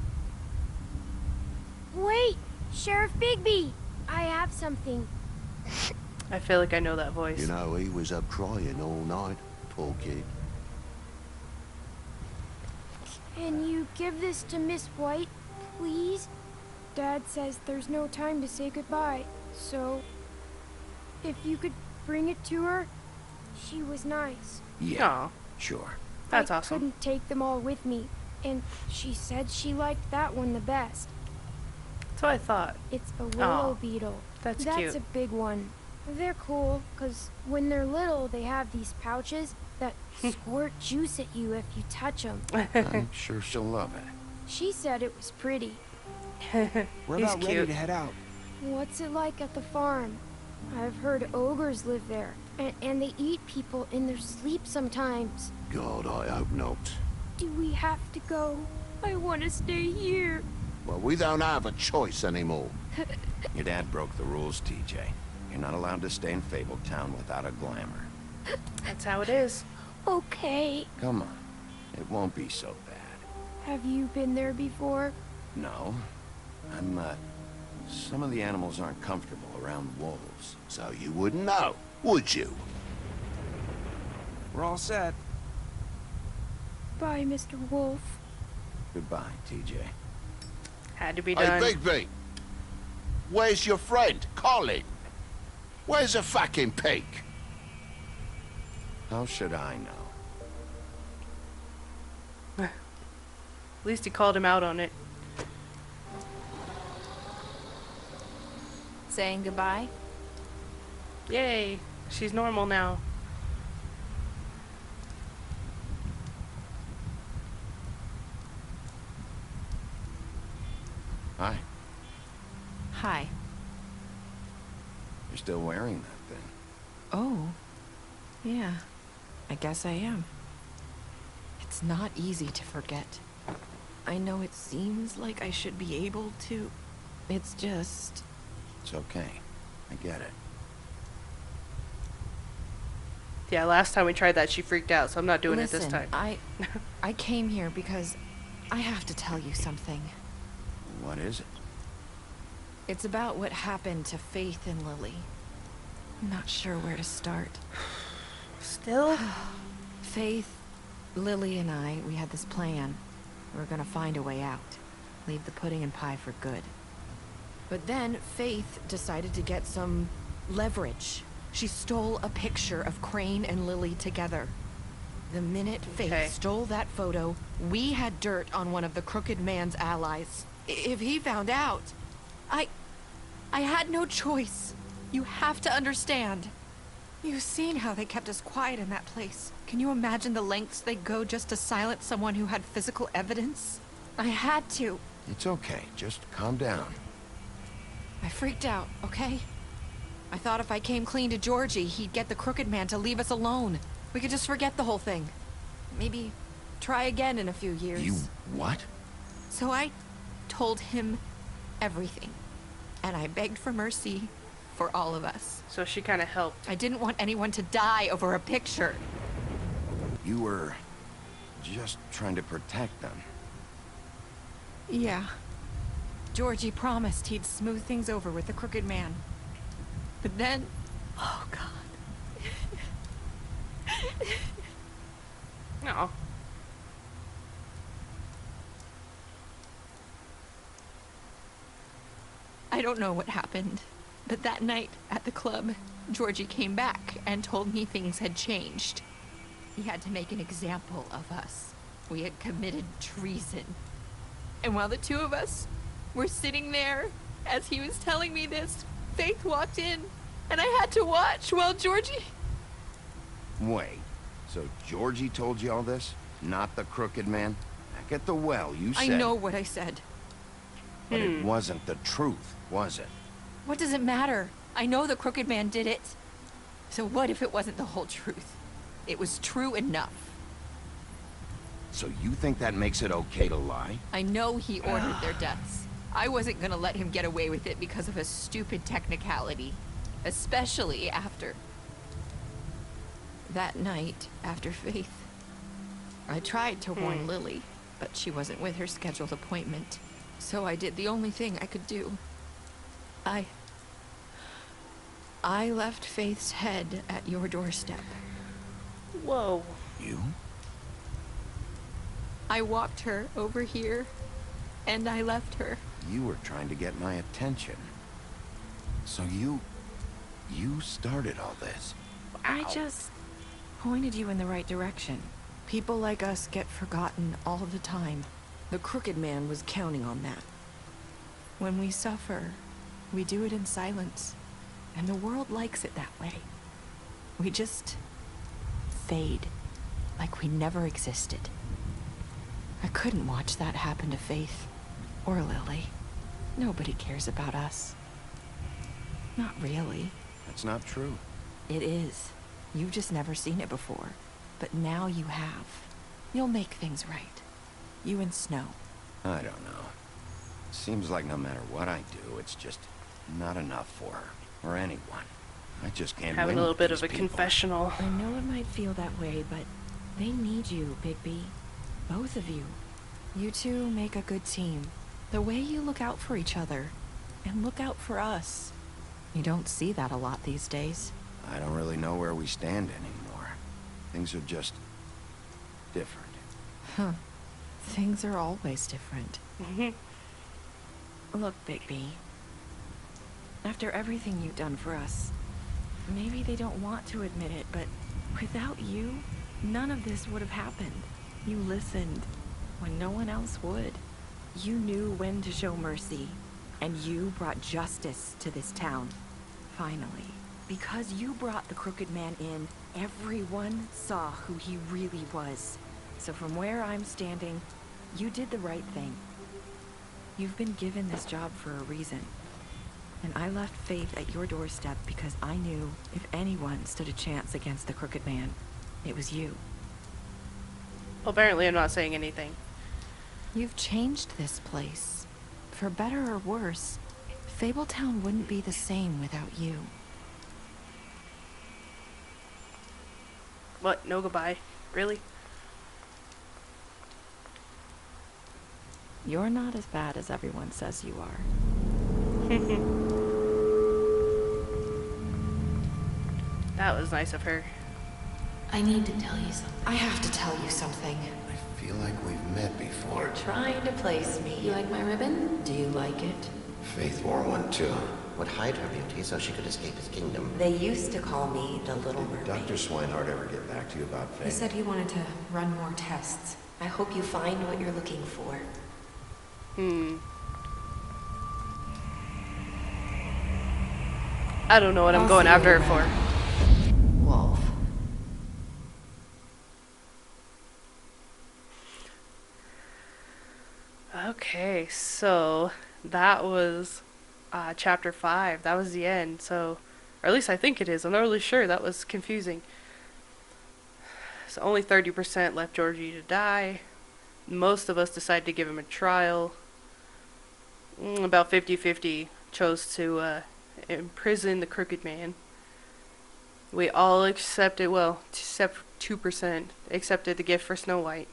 Wait, Sheriff Bigby, I have something. I feel like I know that voice. You know, he was up crying all night, poor kid. Can you give this to Miss White, please? Dad says there's no time to say goodbye, so if you could bring it to her, she was nice. Yeah, Aw. sure. That's I awesome. couldn't take them all with me, and she said she liked that one the best. That's what I thought. It's a willow Aw, beetle. that's That's cute. a big one. They're cool, because when they're little, they have these pouches that squirt juice at you if you touch them. I'm sure she'll love it. She said it was pretty. We're He's about ready cute. to head out. What's it like at the farm? I've heard ogres live there, and they eat people in their sleep sometimes. God, I hope not. Do we have to go? I want to stay here. Well, we don't have a choice anymore. Your dad broke the rules, TJ. You're not allowed to stay in Fabletown without a glamour. That's how it is. Okay. Come on. It won't be so bad. Have you been there before? No. Some of the animals aren't comfortable around wolves. So you wouldn't know, would you? We're all set. Bye, Mr. Wolf. Goodbye, TJ. Had to be done. Hey, Bigby! Where's your friend, Colin? Where's the fucking pig? How should I know? At least he called him out on it. Saying goodbye? Yay, she's normal now. Hi. Hi. You're still wearing that thing. Oh. Yeah. I guess I am. It's not easy to forget. I know it seems like I should be able to. It's just... It's okay. I get it. Yeah, last time we tried that, she freaked out, so I'm not doing it this time. I came here because I have to tell you something. What is it? It's about what happened to Faith and Lily. I'm not sure where to start. Still? Faith, Lily, and I, we had this plan. We were gonna find a way out. Leave the pudding and pie for good. But then Faith decided to get some leverage. She stole a picture of Crane and Lily together. The minute Faith stole that photo, we had dirt on one of the Crooked Man's allies. If he found out, I had no choice. You have to understand. You've seen how they kept us quiet in that place. Can you imagine the lengths they'd go just to silence someone who had physical evidence? I had to. It's okay. Just calm down. I freaked out, okay? I thought if I came clean to Georgie, he'd get the Crooked Man to leave us alone. We could just forget the whole thing. Maybe try again in a few years. You what? So I told him everything. And I begged for mercy for all of us. So she kind of helped. I didn't want anyone to die over a picture. You were just trying to protect them. Yeah. Georgie promised he'd smooth things over with the Crooked Man. But then... Oh, God. No. I don't know what happened, but that night at the club, Georgie came back and told me things had changed. He had to make an example of us. We had committed treason. And while the two of us were sitting there, as he was telling me this, Faith walked in, and I had to watch while Georgie... Wait, so Georgie told you all this? Not the Crooked Man? Back at the well, you said... I know what I said. But it wasn't the truth, was it? What does it matter? I know the Crooked Man did it. So what if it wasn't the whole truth? It was true enough. So you think that makes it okay to lie? I know he ordered their deaths. I wasn't gonna let him get away with it because of a stupid technicality. Especially after... that night, after Faith. I tried to warn Lily, but she wasn't with her scheduled appointment. So I did the only thing I could do. I left Faith's head at your doorstep. Whoa. You? I walked her over here, and I left her. You were trying to get my attention. So you started all this. I just pointed you in the right direction. People like us get forgotten all the time. The Crooked Man was counting on that. When we suffer, we do it in silence. And the world likes it that way. We just fade, like we never existed. I couldn't watch that happen to Faith, or Lily. Nobody cares about us. Not really. That's not true. It is. You've just never seen it before. But now you have. You'll make things right. You and Snow. I don't know. Seems like no matter what I do, it's just not enough for her. Or anyone. I just can't Having win a little with bit these of a people. confessional. I know it might feel that way, but they need you, Bigby. Both of you. You two make a good team. The way you look out for each other, and look out for us. You don't see that a lot these days. I don't really know where we stand anymore. Things are just different. Huh. Things are always different. Look, Bigby. After everything you've done for us, maybe they don't want to admit it, but without you, none of this would have happened. You listened when no one else would. You knew when to show mercy, and you brought justice to this town. Finally. Because you brought the Crooked Man in, everyone saw who he really was. So from where I'm standing, you did the right thing. You've been given this job for a reason. And I left Faith at your doorstep because I knew if anyone stood a chance against the Crooked Man, it was you. Well, apparently I'm not saying anything. You've changed this place. For better or worse, Fabletown wouldn't be the same without you. What? No goodbye? Really? You're not as bad as everyone says you are. That was nice of her. I need to tell you something. I have to tell you something. I feel like we've met before. You're trying to place me. You like my ribbon? Do you like it? Faith wore one too. Would hide her beauty so she could escape his kingdom. They used to call me the Little Mermaid. Did Dr. Swinehart ever get back to you about Faith? He said he wanted to run more tests. I hope you find what you're looking for. I don't know what I'm going after her for. Wolf. Okay, so that was chapter 5. That was the end. So, or at least I think it is. I'm not really sure. That was confusing. So only 30% left Georgie to die. Most of us decided to give him a trial. About 50-50 chose to imprison the Crooked Man. We all accepted, well, except 2% accepted the gift for Snow White.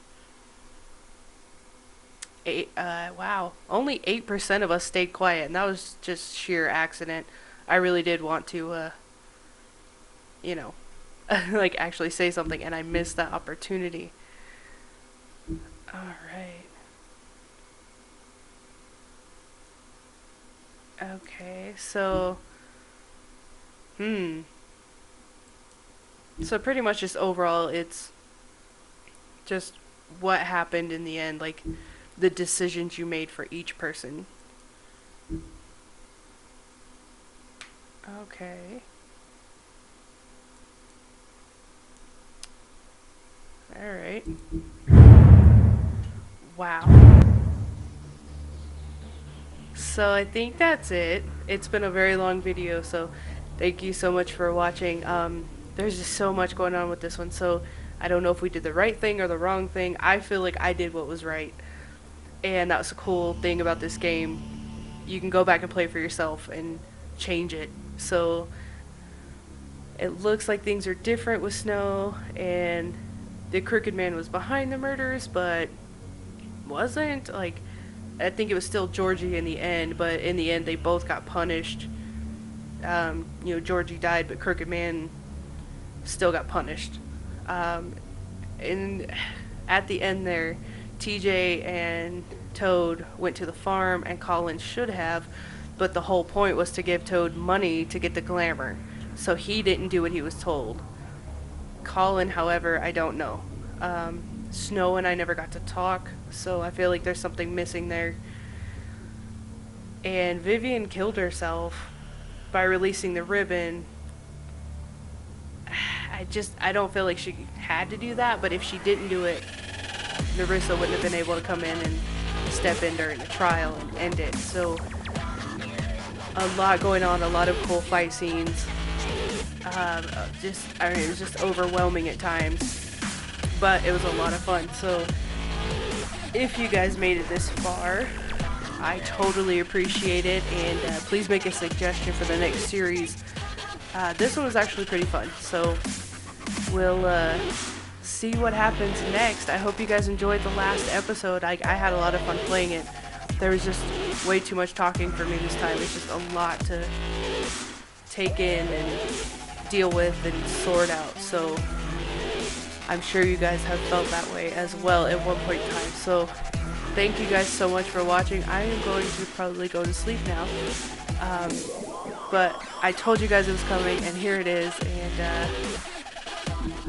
Wow, only 8% of us stayed quiet, and that was just sheer accident. I really did want to, you know, like actually say something, and I missed that opportunity. Alright. Okay, so, so pretty much just overall, it's just what happened in the end, like, the decisions you made for each person. Okay. Alright. Wow. So I think that's it. It's been a very long video, so thank you so much for watching. There's just so much going on with this one, so I don't know if we did the right thing or the wrong thing. I feel like I did what was right. And that's a cool thing about this game. You can go back and play for yourself and change it. So it looks like things are different with Snow, and the Crooked Man was behind the murders, but wasn't. Like, I think it was still Georgie in the end, but in the end they both got punished. You know, Georgie died, but Crooked Man still got punished. And at the end there, TJ and Toad went to the farm, and Colin should have, but the whole point was to give Toad money to get the glamour, so he didn't do what he was told. Colin, however, I don't know. Snow and I never got to talk, so I feel like there's something missing there. And Vivian killed herself by releasing the ribbon. I don't feel like she had to do that, but if she didn't do it, Nerissa wouldn't have been able to come in and step in during the trial and end it. So a lot going on, a lot of cool fight scenes. I mean, it was just overwhelming at times, but it was a lot of fun. So if you guys made it this far, I totally appreciate it, and please make a suggestion for the next series. This one was actually pretty fun, so we'll see what happens next. I hope you guys enjoyed the last episode. I had a lot of fun playing it. There was just way too much talking for me this time. It's just a lot to take in and deal with and sort out. So I'm sure you guys have felt that way as well at one point in time. So thank you guys so much for watching. I am going to probably go to sleep now. but I told you guys it was coming, and here it is, and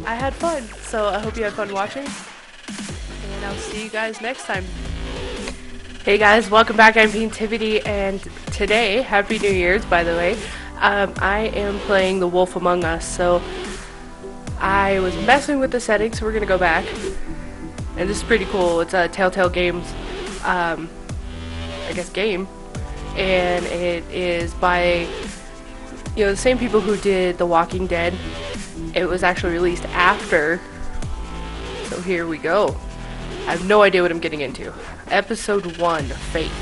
I had fun. So I hope you had fun watching, and I'll see you guys next time. Hey guys, welcome back. I'm Paintivity, and today, Happy New Year's, by the way, I am playing The Wolf Among Us. So I was messing with the settings, so we're gonna go back, and this is pretty cool. It's a Telltale Games, I guess, game, and it is by, you know, the same people who did The Walking Dead. It was actually released after, so here we go. I have no idea what I'm getting into. Episode 1, Faith.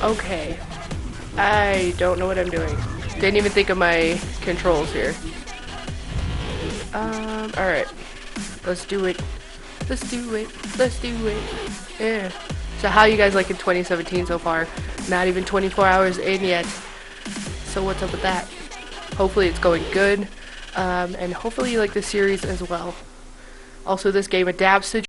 Okay. I don't know what I'm doing. Didn't even think of my controls here. Alright. Let's do it. Let's do it. Let's do it. Yeah. So how you guys liking 2017 so far? Not even 24 hours in yet. So what's up with that? Hopefully it's going good. And hopefully you like the series as well. Also, this game adapts to